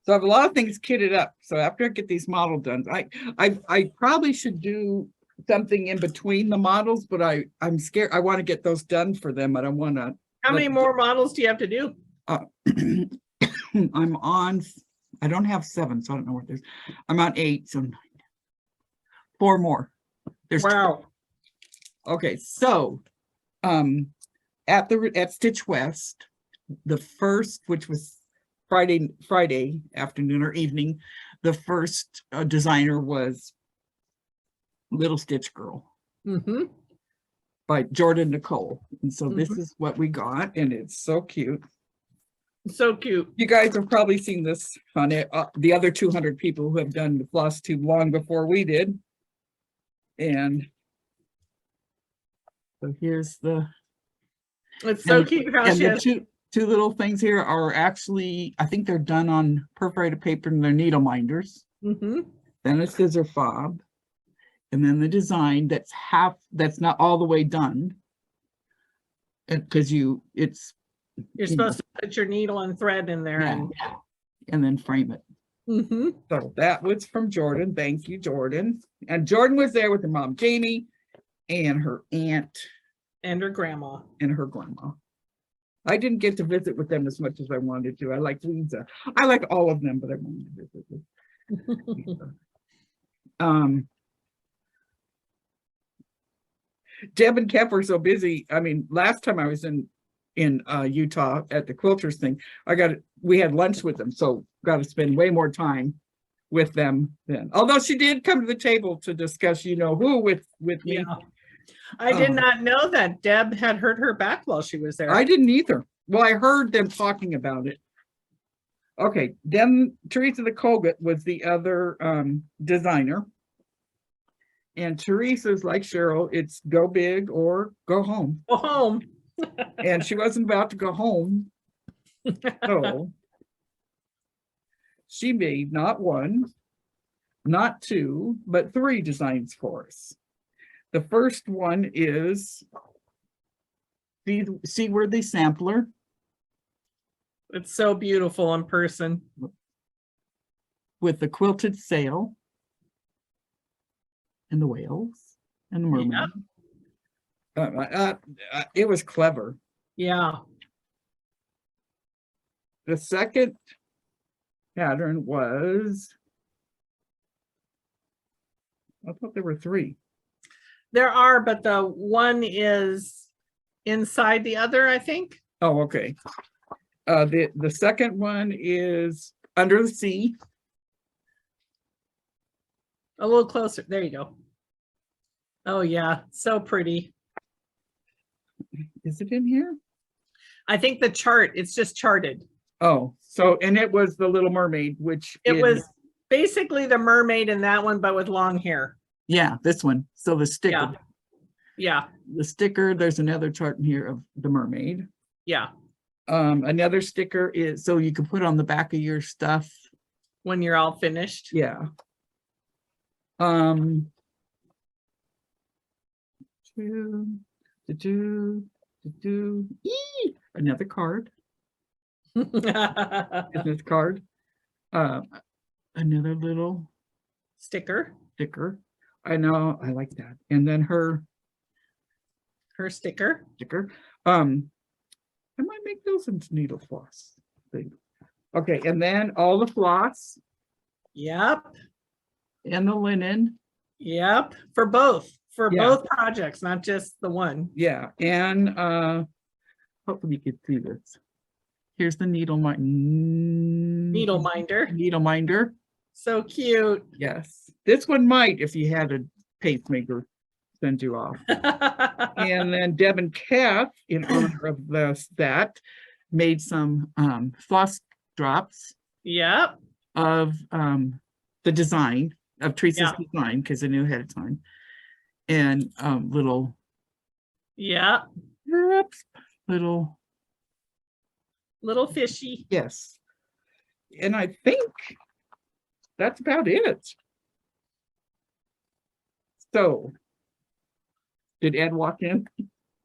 I have a lot of things kitted up. So after I get these model done, I probably should do something in between the models, but I'm scared. I want to get those done for them. I don't want to. How many more models do you have to do? I'm on, I don't have 7, so I don't know what there's. I'm on 8, so 4 more. There's wow. Okay, so at Stitch West, the first, which was Friday afternoon or evening, the first designer was Little Stitch Girl by Jordan Nicole. And so this is what we got, and it's so cute. So cute. You guys have probably seen this on it. The other 200 people who have done the Floss Tube long before we did. And so here's the. It's so cute how she has two little things here are actually, I think they're done on perforated paper and they're needle minders. Then a scissor fob, and then the design that's not all the way done. Because you're supposed to put your needle and thread in there and then frame it. So that was from Jordan. Thank you, Jordan. And Jordan was there with her mom, Jamie, and her aunt. And her grandma. I didn't get to visit with them as much as I wanted to. I like Lisa. I like all of them, but I wanted to visit with Lisa. Deb and Kev were so busy. Last time I was in Utah at the quilters thing, we had lunch with them, so got to spend way more time with them then. Although she did come to the table to discuss, who with me. Yeah. I did not know that Deb had hurt her back while she was there. I didn't either. Well, I heard them talking about it. Okay, then Teresa Kogut was the other designer. And Teresa's like Cheryl, it's go big or go home. Go home. And she wasn't about to go home. So she made not 1, not 2, but 3 designs for us. The first one is the Seaworthy Sampler. It's so beautiful in person. With the quilted sail and the whales and the mermaid. It was clever. Yeah. The second pattern was, I thought there were 3. There are, but the one is inside the other, I think. Oh, okay. The second one is Under the Sea. A little closer. There you go. Oh, yeah. So pretty. Is it in here? I think the chart, it's just charted. Oh, so, and it was the Little Mermaid, which it was basically the mermaid in that one, but with long hair. Yeah, this one. So the sticker. Yeah. The sticker, there's another chart in here of the mermaid. Yeah. Another sticker is so you can put on the back of your stuff. When you're all finished. Yeah. Another card. Business card. Another little sticker. I know, I like that. And then her sticker. I might make those into needle floss thing. Okay, and then all the floss Yep. and the linen. Yep. For both Yeah. both projects, not just the one. Yeah, and hopefully you can see this. Here's the needle Needle minder. Needle minder. So cute. Yes, this one might, if you had a pacemaker, send you off. And then Deb and Kath, in honor of that, made some floss drops Yep. of the design of Teresa's design, because I knew ahead of time. And little, Yep. little fishy. yes. And I think that's about it. So, did Ed walk in?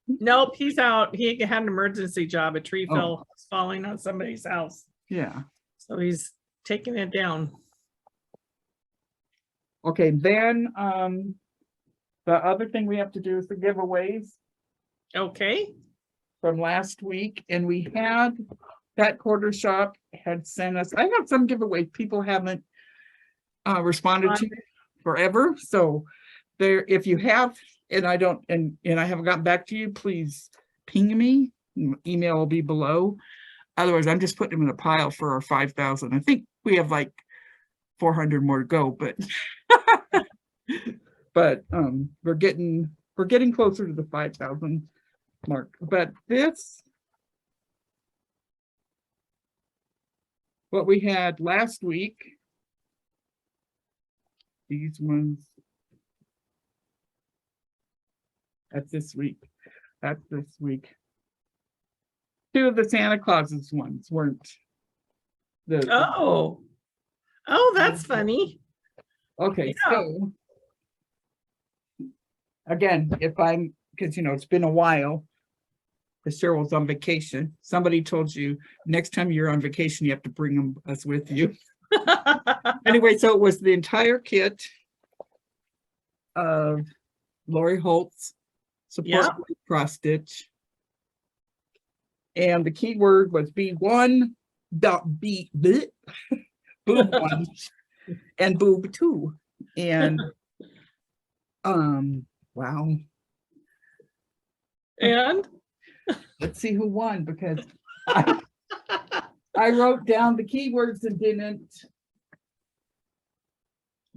Nope, he's out. He had an emergency job. A tree Oh. fell falling on somebody's house. Yeah. So he's taking it down. Okay, then the other thing we have to do is the giveaways Okay. from last week. And we had that quarter shop had sent us, I have some giveaways people haven't responded to forever. So there, if you have, and I don't, and I haven't gotten back to you, please ping me. Email will be below. Otherwise, I'm just putting them in a pile for our 5,000. I think we have like 400 more to go, but but we're getting closer to the 5,000 mark. But this, what we had last week, these ones, that's this week. Two of the Santa Claus's ones weren't. Oh, that's funny. Okay, Yeah. so again, because it's been a while, because Cheryl's on vacation. Somebody told you next time you're on vacation, you have to bring us with you. Anyway, so it was the entire kit of Lori Holt's support cross stitch. And the key word was B1, boob 1 and boob 2. And wow. And Let's see who won, because I wrote down the keywords and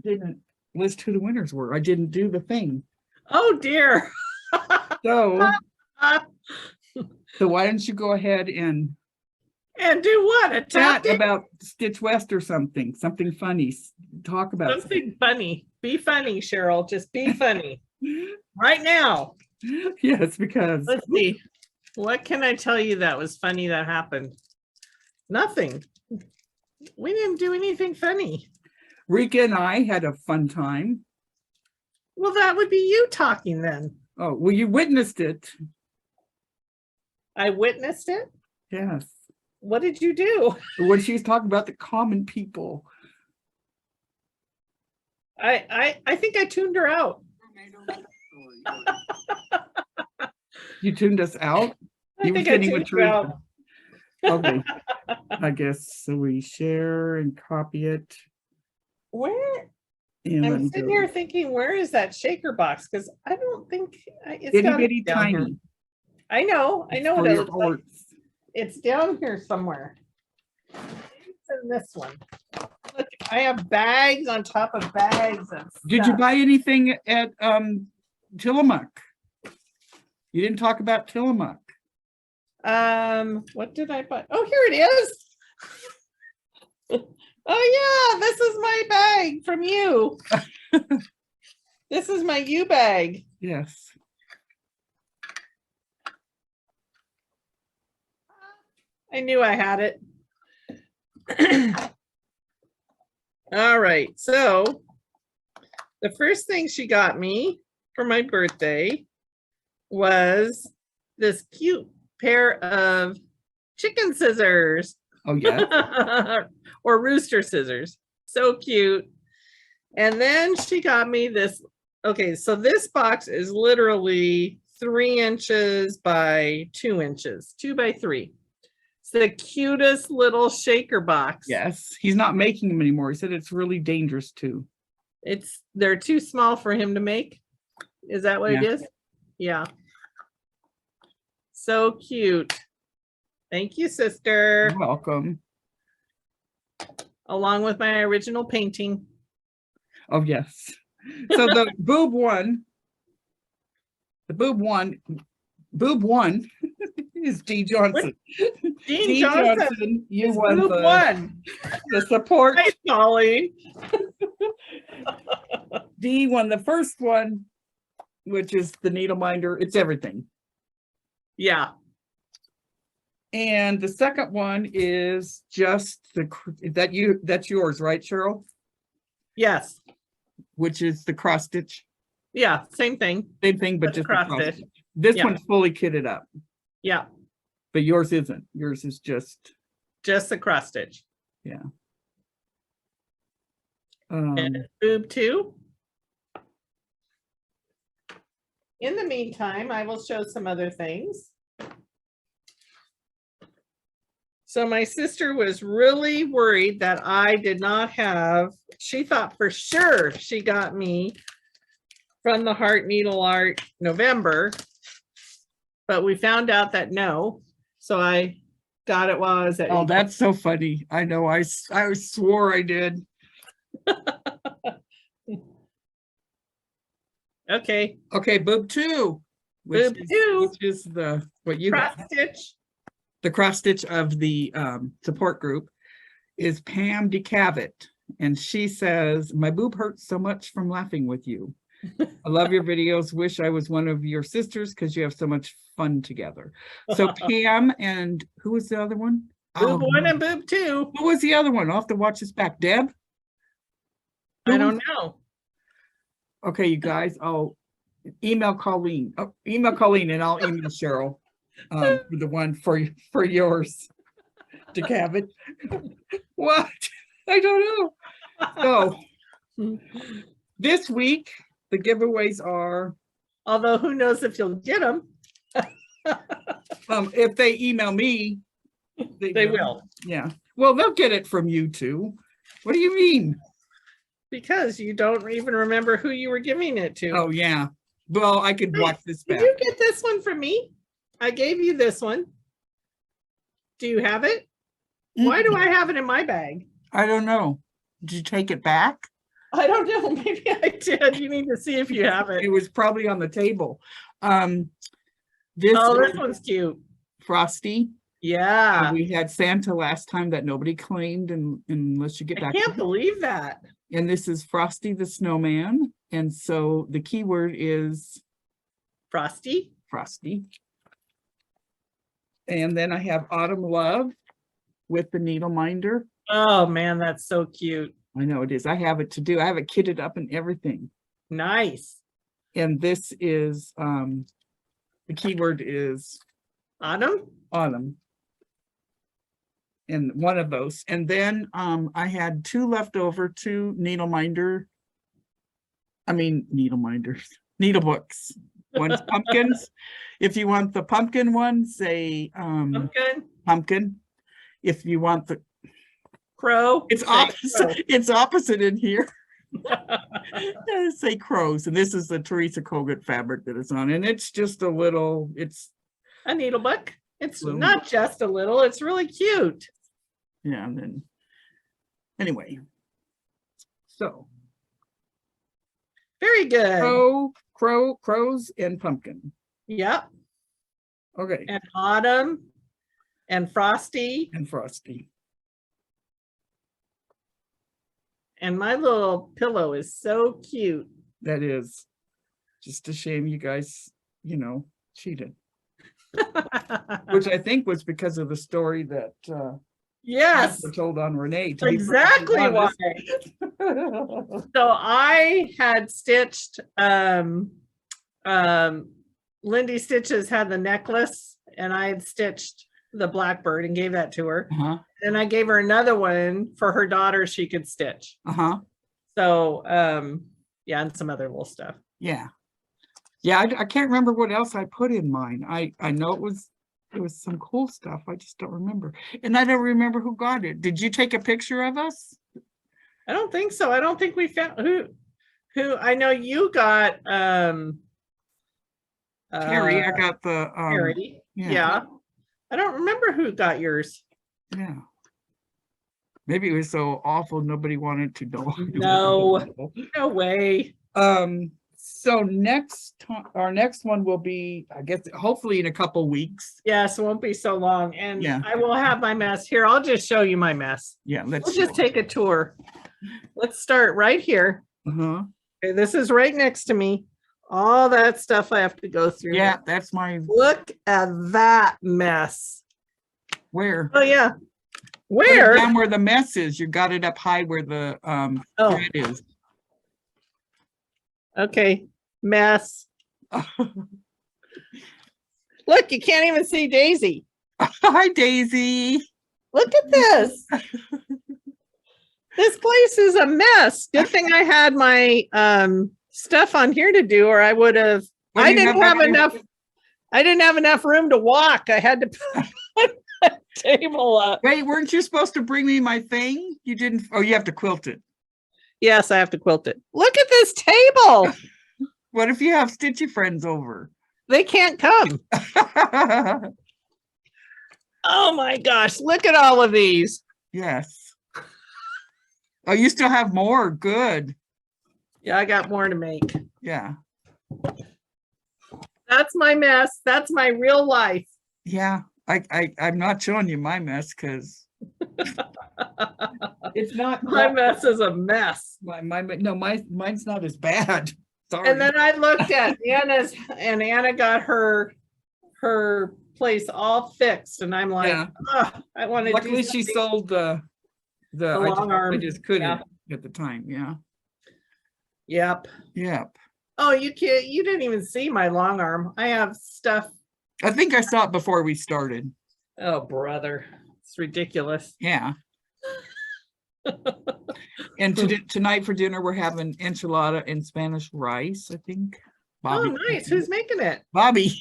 didn't list who the winners were. I didn't do the thing. oh dear. So why don't you go ahead and do what? A chat tactic? about Stitch West or something funny. Talk about Something funny. Be funny, Cheryl. Just be funny right now. Yes, because Let's see. What can I tell you that was funny that happened? Nothing. We didn't do anything funny. Rika and I had a fun time. Well, that would be you talking then. Oh, well, you witnessed it. I witnessed it. Yes. What did you do? When she was talking about the common people. I think I tuned her out. You tuned us out? I You were think I kidding with tuned her out. Teresa. Okay. I guess so. We share and copy it. Where? And let I'm me sitting go. here thinking, where is that shaker box? Because I don't think it's Itty down bitty here. tiny. I know For what it your looks like. orts. It's down here somewhere. It's in this one. Look, I have bags on top of bags of Did you stuff. buy anything at Tillamook? You didn't talk about Tillamook. What did I buy? Oh, here it is. Oh yeah, this is my bag from you. This is my you bag. Yes. I knew I had it. All right, so the first thing she got me for my birthday was this cute pair of chicken scissors. Oh, yeah. Or rooster scissors. So cute. And then she got me this Okay, so this box is literally 3 inches by 2 inches, 2 by 3. It's the cutest little shaker box. Yes, he's not making them anymore. He said it's really dangerous too. They're too small for him to make. Is that what it Yeah. is? Yeah. So cute. Thank you, sister. You're welcome. Along with my original painting. Oh, yes. So the boob one is D. Johnson. Dean Johnson, you won group one. the support. Hi, Polly. D won the first one, which is the needle minder. It's everything. Yeah. And the second one is just that's yours, right, Cheryl? Yes. Which is the cross stitch. Yeah, same thing. Same thing, but That's just cross the cross stitch. stitch. This Yeah. one's fully kitted up, Yeah, but yours isn't. Yours is just just the cross stitch. And boob 2. In the meantime, I will show some other things. So my sister was really worried that I did not have, she thought for sure she got me from the Heart Needle Art November, but we found out that no. So I got it while I was at. Oh, that's so funny. I know. I swore I did. Okay. Okay, boob 2. Boob 2. Which is the what you Cross got. stitch. The cross stitch of the support group is Pam DeCavitt, and she says, "My boob hurts so much from laughing with you. I love your videos. Wish I was one of your sisters because you have so much fun together." So Pam, and who was the other one? Boob 1 and boob 2. Who was the other one? I'll have to watch this back. Deb? I don't know. Okay, you guys, I'll email Colleen. Oh, email Colleen and I'll email Cheryl for the one for yours. DeCavitt. What? I don't know. So this week the giveaways are, Although who knows if you'll get them. if they email me, They will. Yeah. Well, they'll get it from you too. What do you mean? Because you don't even remember who you were giving it to. Oh yeah. Well, I could watch this back. Did you get this one from me? I gave you this one. Do you have it? Why do I have it in my bag? I don't know. Did you take it back? I don't know. Maybe I did. You need to see if you have It it. was probably on the table. Oh, this one's cute. Frosty. Yeah. We had Santa last time that nobody claimed, and unless you get I back. can't believe that. And this is Frosty the Snowman. And so the keyword is Frosty. Frosty. And then I have Autumn Love with the needle minder. Oh man, that's so cute. I know it is. I have it to do. I have it kitted up and everything. Nice. And this is the keyword is Autumn. Autumn. And one of those. And then I had 2 left over, 2 needle minders, needle books. One's pumpkins. If you want the pumpkin one, say pumpkin. If you want the Crow. it's opposite. It's opposite in here. Say crows. And this is the Teresa Kogut fabric that it's on. And it's just a little, it's A needle book. It's Little not just a little, it's really cute. yeah, and then anyway. So Very good. crows and pumpkin. Yep. Okay. And Autumn and Frosty. And Frosty. And my little pillow is so cute. That is just a shame you guys, cheated. Which I think was because of the story that Yes, were told on Renee. exactly why. So I had stitched Lindy Stitches had the necklace, and I had stitched the blackbird and gave that to her. And I gave her another one for her daughter she could stitch. So yeah, and some other little stuff. Yeah. Yeah, I can't remember what else I put in mine. I know it was some cool stuff. I just don't remember. And I don't remember who got it. Did you take a picture of us? I don't think so. I don't think we found who I know you got Carrie, I got the Harry. yeah. Yeah. I don't remember who got yours. Yeah. Maybe it was so awful nobody wanted to know. No, no way. So our next one will be, I guess, hopefully in a couple weeks. Yes, it won't be so long. And Yeah. I will have my mess here. I'll just show you my mess. Yeah, We'll just take a tour. Let's start right here. Uh-huh. Okay, this is right next to me. All that stuff I have to go through. Yeah, that's my Look at that mess. where. Oh yeah. Put it Where? down where the mess is. You got it up high where the Oh, thread is. okay. Mess. Look, you can't even see Daisy. Hi, Daisy. Look at this. This place is a mess. Good thing I had my stuff on here to do, or I would have. What do I you didn't have have back enough. I didn't have enough room to walk. I had to put a table up. Wait, weren't you supposed to bring me my thing? You didn't. Oh, you have to quilt it. Yes, I have to quilt it. Look at this table. What if you have stitchy friends over? They can't come. Oh my gosh, look at all of these. Yes. Oh, you still have more. Good. Yeah, I got more to make. Yeah. That's my mess. That's my real life. Yeah. I'm not showing you my mess because it's not My mess is a mess. mine's not as bad. Sorry. And then I looked at Anna's, and Anna got her place all fixed, and I'm like, Yeah. "Ugh, I want to do Luckily she something." sold the long arm. I just couldn't Yeah. at the time. Yeah. Yep. Yep. Oh, you didn't even see my long arm. I have stuff. I think I saw it before we started. Oh, brother. It's ridiculous. Yeah. And tonight for dinner we're having enchilada and Spanish rice, I think. Bobby. Oh, nice. Who's making it? Bobby.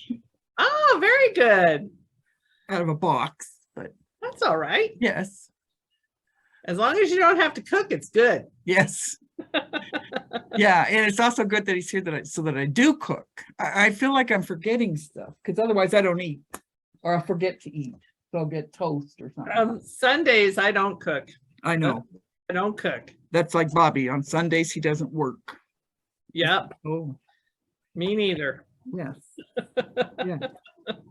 Oh, very good. Out of a box, but That's all right. yes. As long as you don't have to cook, it's good. Yes. Yeah, and it's also good that he's here so that I do cook. I feel like I'm forgetting stuff because otherwise I don't eat or I forget to eat. So I'll get toast or something. Sundays, I don't cook. I know. I don't cook. That's like Bobby. On Sundays he doesn't work. Yep. Oh, Me neither. yes. Yeah.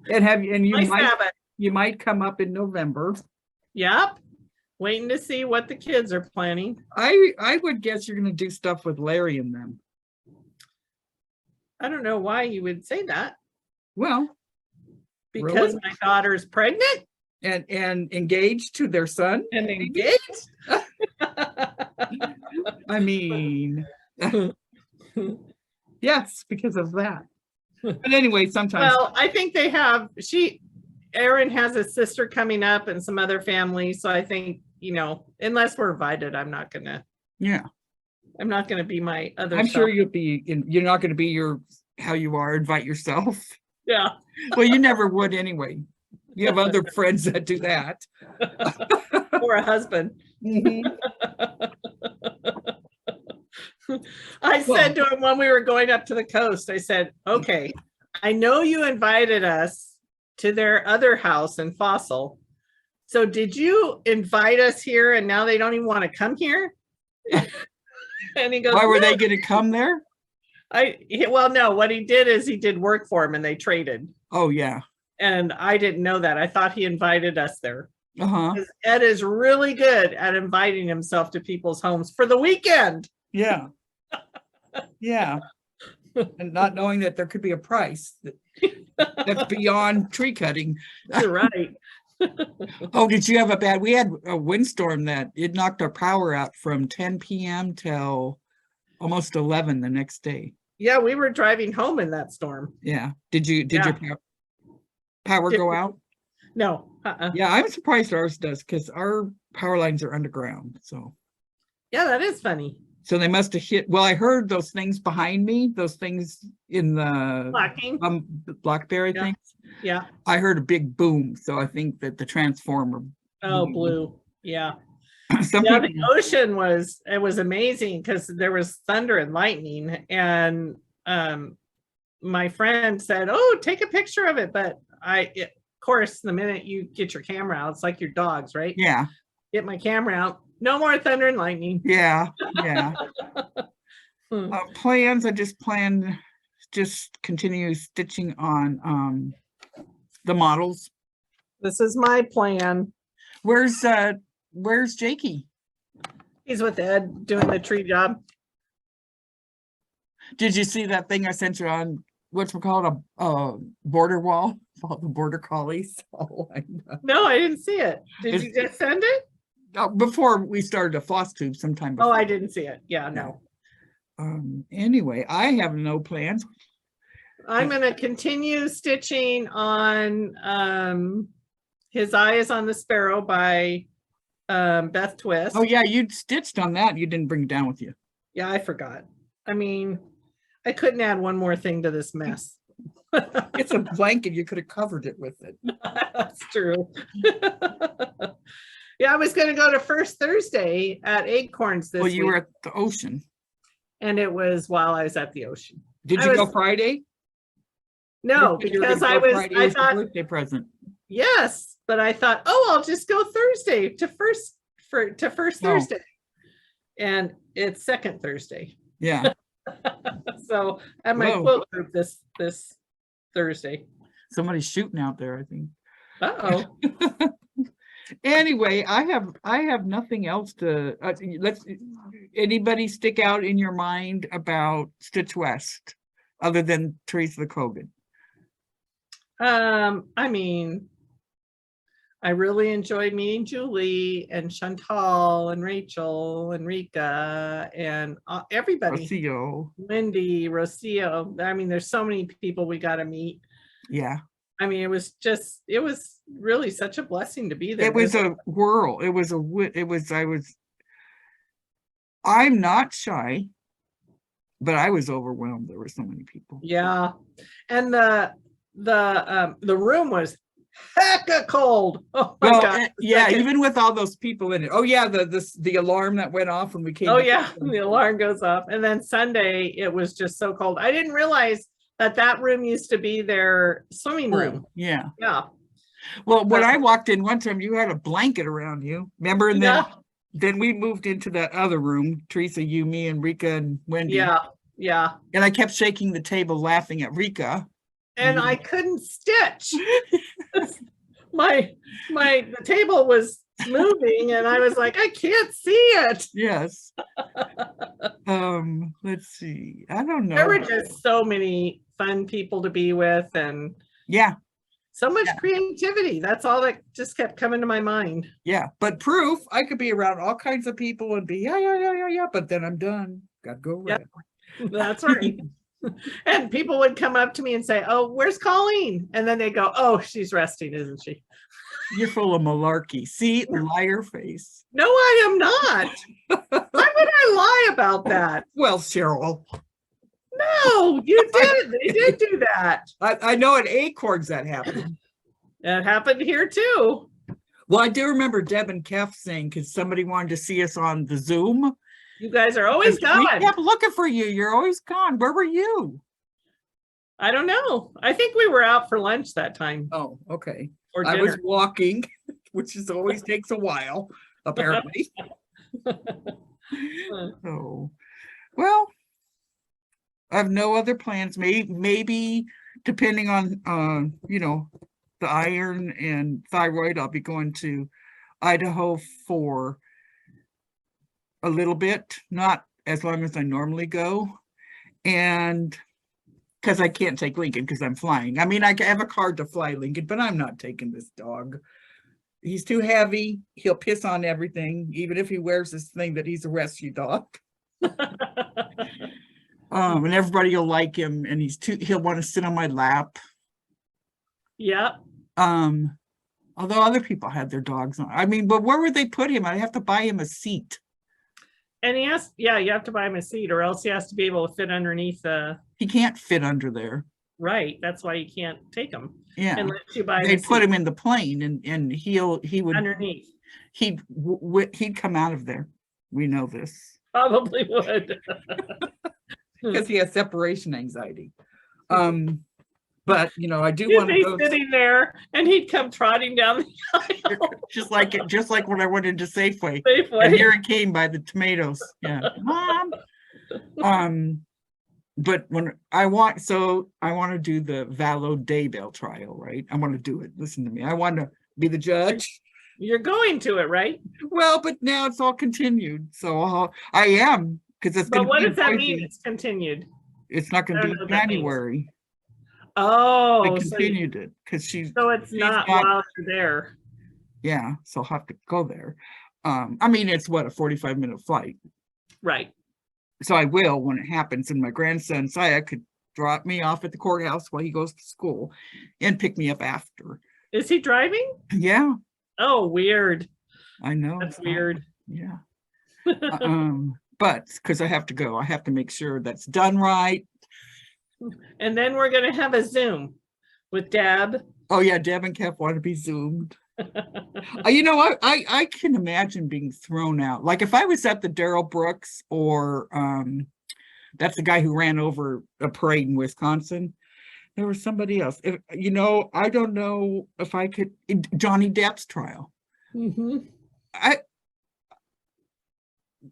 And Nice habit. you might come up in November. Yep. Waiting to see what the kids are planning. I would guess you're gonna do stuff with Larry and them. I don't know why you would say that. Well, Because really? my daughter's pregnant and engaged to their son. and engaged. I mean, yes, because of that. But anyway, sometimes. Well, I think they have, Erin has a sister coming up and some other families. So I think, unless we're invited, I'm not gonna be my other I'm sure self. you're not going to be how you are, invite yourself. Yeah. Well, you never would anyway. You have other friends that do that. Or a husband. Mhm. I said to him when we were going up to the coast, I said, okay, I know you invited us to their other house in Fossil. So did you invite us here and now they don't even want to come here? And he goes, Why were "No." they going to come there? Well, no, what he did is he did work for him and they traded. Oh, yeah. And I didn't know that. I thought he invited us there. Uh-huh. 'Cause Ed is really good at inviting himself to people's homes for the weekend. Yeah. Yeah. And not knowing that there could be a price that's beyond tree cutting. You're right. Oh, we had a windstorm that it knocked our power out from 10 p.m. till almost 11 the next day. Yeah, we were driving home in that storm. Yeah. Did your power go out? No. Yeah, I'm surprised ours does because our power lines are underground. So Yeah, that is funny. So they must have hit, well, I heard those things behind me, those things in the Blacking. Blackberry Yeah. things. Yeah. I heard a big boom, so I think that the transformer. Oh, blue. Yeah. Some Yeah, people, the ocean was, it was amazing because there was thunder and lightning, and my friend said, oh, take a picture of it. But of course, the minute you get your camera out, it's like your dogs, right? yeah, Get my camera out. No more thunder and lightning. yeah. Hmm. Plans, I just plan, just continue stitching on the models. This is my plan. Where's Jakey? He's with Ed doing the tree job. Did you see that thing I sent you on whatchamacallit, a border wall? All the border collies. Oh, I know. No, I didn't see it. Did you just send it? Before we started a Floss Tube sometime before. Oh, I didn't see it. Yeah, no. Anyway, I have no plans. I'm going to continue stitching on His Eye is on the Sparrow by Beth Twist. Oh yeah, you stitched on that. You didn't bring it down with you. Yeah, I forgot. I mean, I couldn't add one more thing to this mess. It's a blanket. You could have covered it with it. That's true. Yeah, I was going to go to First Thursday at Acorns this Well, you week, were at the ocean. and it was while I was at the ocean. Did I you go was- Friday? No, You were gonna because go I Friday as the thought, birthday present. yes, but I thought, oh, I'll just go Thursday to First Oh. Thursday. And it's second Thursday. Yeah. So at my Whoa. quilt group this Thursday. Somebody's shooting out there, I think. Uh-oh. Anyway, I have nothing else to anybody stick out in your mind about Stitch West other than Teresa Kogut? I mean, I really enjoyed meeting Julie and Chantal and Rachel and Rika and everybody. Rocio. Lindy, Rocio. I mean, there's so many people we got to meet. Yeah. I mean, it was really such a blessing to be there. It was a whirl. I'm not shy, but I was overwhelmed. There were so many people. Yeah. And the room was hecka cold. Oh my Well, God. yeah, even with all those people in it. Oh yeah, the alarm that went off when we came. Oh back. yeah, the alarm goes off. And then Sunday, it was just so cold. I didn't realize that room used to be their swimming room. Yeah. Yeah. Well, when I walked in one time, you had a blanket around you. Remember? And then we moved into that other room, Teresa, you, me, and Rika and Wendy. Yeah. Yeah. And I kept shaking the table laughing at Rika. And I couldn't stitch. The table was moving and I was like, I can't see it. Yes. Let's see. I don't know. There were just so many fun people to be with and yeah, so much creativity. That's all that just kept coming to my mind. yeah. But proof, I could be around all kinds of people and be yeah, but then I'm done. Gotta go away. Yep. That's right. And people would come up to me and say, oh, where's Colleen? And then they go, oh, she's resting, isn't she? You're full of malarkey. See, liar face. No, I am not. Why would I lie about that? Well, Cheryl. No, you did. They did do that. I know at Acorns that happened. It happened here too. Well, I do remember Deb and Kef saying, because somebody wanted to see us on the Zoom. You guys are always We gone. kept looking for you. You're always gone. Where were you? I don't know. I think we were out for lunch that time. Oh, okay. Or I dinner. was walking, which is always takes a while, apparently. Oh, well, I have no other plans. Maybe depending on the iron and thyroid, I'll be going to Idaho for a little bit, not as long as I normally go, and because I can't take Lincoln because I'm flying. I mean, I have a card to fly Lincoln, but I'm not taking this dog. He's too heavy. He'll piss on everything, even if he wears this thing that he's a rescue dog. And everybody will like him, and he'll want to sit on my lap. Yeah. Although other people had their dogs on. I mean, but where would they put him? I'd have to buy him a seat. And he has, yeah, you have to buy him a seat, or else he has to be able to fit underneath the, He can't fit under there. right, that's why you can't take him. Yeah. Unless you buy him They a put seat him in the plane and he would, underneath. he'd come out of there. We know this. Probably would. Because he has separation anxiety. But you know, I do He'd want to be go sitting there and he'd come trotting down the aisle. just like when I went into Safeway. And Safeway. here it came by the tomatoes. Yeah. Mom. But when I want to do the Valo Daybell trial, right? I want to do it. Listen to me. I want to be the judge. You're going to it, right? Well, but now it's all continued. So I am, because it's But going what to be does that Boise. mean? It's continued. It's not going I to don't be know what that means. January. Oh, They continued it because she's it's not while you're there. yeah, so I'll have to go there. I mean, it's what, a 45-minute flight. Right. So I will when it happens. And my grandson Saya could drop me off at the courthouse while he goes to school and pick me up after. Is he driving? Yeah, Oh, weird. I know. That's weird. Yeah. But because I have to go, I have to make sure that's done right. And then we're going to have a Zoom with Deb. Oh yeah, Deb and Kev want to be Zoomed. You know, I can imagine being thrown out. Like if I was at the Darrell Brooks or that's the guy who ran over a parade in Wisconsin. There was somebody else. If, you know, I don't know if I could. Johnny Depp's trial. Mm-hmm.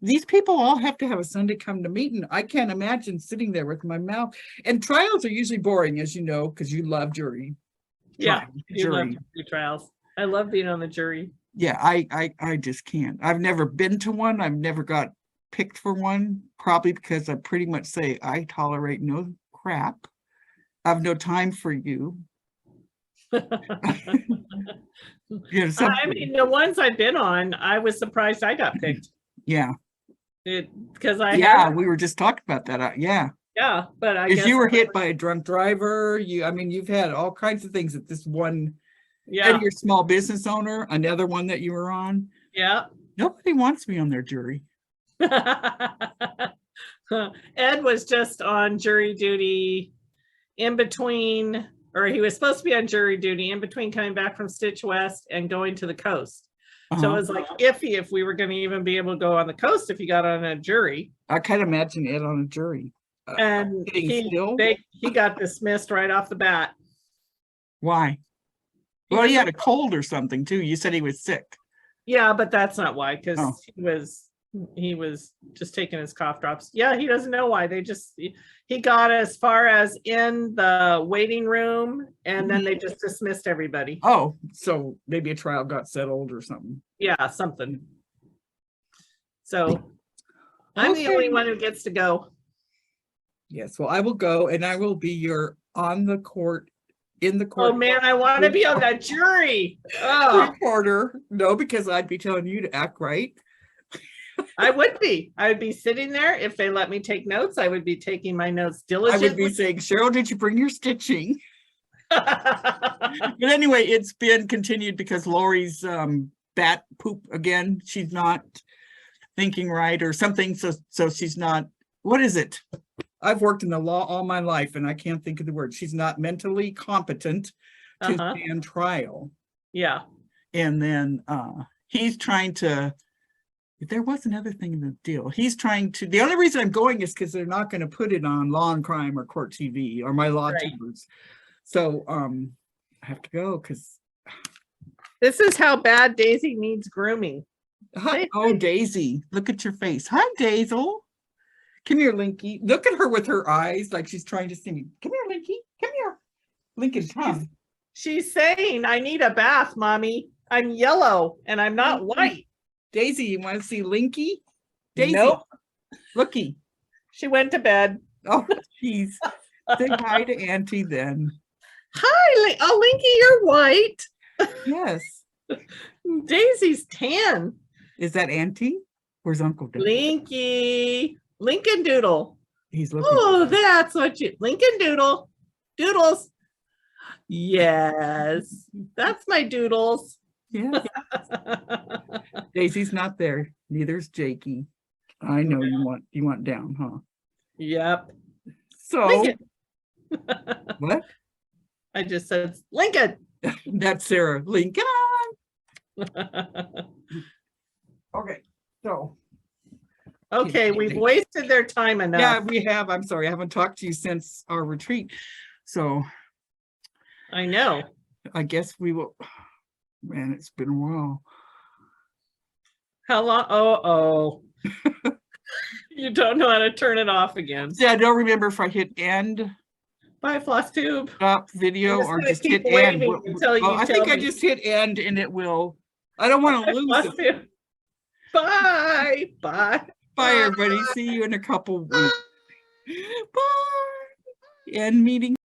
These people all have to have a Sunday come to meeting. I can't imagine sitting there with my mouth. And trials are usually boring, as you know, because you love jury. Yeah, you love jury. jury trials. I love being on the jury. Yeah, I just can't. I've never been to one. I've never got picked for one, probably because I pretty much say I tolerate no crap. I have no time for you. You know, I mean, the ones I've been on, I was surprised I got picked. Yeah. Because we were just talking about that. Yeah. Yeah, but I if guess you were hit by a drunk driver, I mean, you've had all kinds of things at this one. Yeah. And your small business owner, another one that you were on. Yeah. Nobody wants me on their jury. Ed was just on jury duty in between, or he was supposed to be on jury duty in between coming back from Stitch West and going to the coast. So it was like iffy if we were going to even be able to go on the coast if he got on a jury. I can't imagine Ed on a jury. And he got dismissed right off the bat. Why? Well, he had a cold or something too. You said he was sick. Yeah, but that's not why, because he was just taking his cough drops. Yeah, he doesn't know why. He got as far as in the waiting room, and then they just dismissed everybody. Oh, so maybe a trial got settled or something. Yeah, something. So I'm the only one who gets to go. Yes, well, I will go, and I will be your in the court. Oh man, I want to be on that jury. Oh. Reporter. No, because I'd be telling you to act right. I would be sitting there. If they let me take notes, I would be taking my notes diligently. I would be saying, Cheryl, did you bring your stitching? But anyway, it's been continued because Lori's bat poop again. She's not thinking right or something. So she's not, what is it? I've worked in the law all my life and I can't think of the word. She's not mentally competent to stand trial. Yeah. And then he's trying to, there was another thing in the deal. He's trying to, the only reason I'm going is because they're not going to put it on Law and Crime or Court TV or my law tubers. So I have to go because. This is how bad Daisy needs grooming. Hi. Oh, Daisy, look at your face. Hi, Daisel. Come here, Linky. Look at her with her eyes like she's trying to see me. Come here, Linky. Come here. Lincoln, come. She's saying, I need a bath, Mommy. I'm yellow and I'm not white. Daisy, you want to see Linky? Daisy. Nope. Looky. She went to bed. Oh, jeez. Say hi to Auntie then. Hi, Linky, you're white. Yes. Daisy's tan. Is that Auntie? Where's Uncle Dave? Linky. Lincoln Doodle. He's looking. Oh, that's what you, Lincoln Doodle. Doodles. Yes, that's my doodles. Yeah. Daisy's not there. Neither's Jakey. I know you want down, huh? Yep. So Lincoln. what? I just said Lincoln. That's Sarah. Lincoln. Okay, so Okay, we've wasted their time enough. yeah, we have. I'm sorry, I haven't talked to you since our retreat. So I know. I guess we will. Man, it's been a while. How long? Oh. You don't know how to turn it off again. Yeah, I don't remember if I hit end, Bye, Floss Tube. stop video, just or gonna just keep hit end. waving until you I tell think I me. just hit end and it will. I don't want to lose Floss it. Tube. Bye. Bye. Bye, everybody. See you in a couple weeks. Bye. End meeting.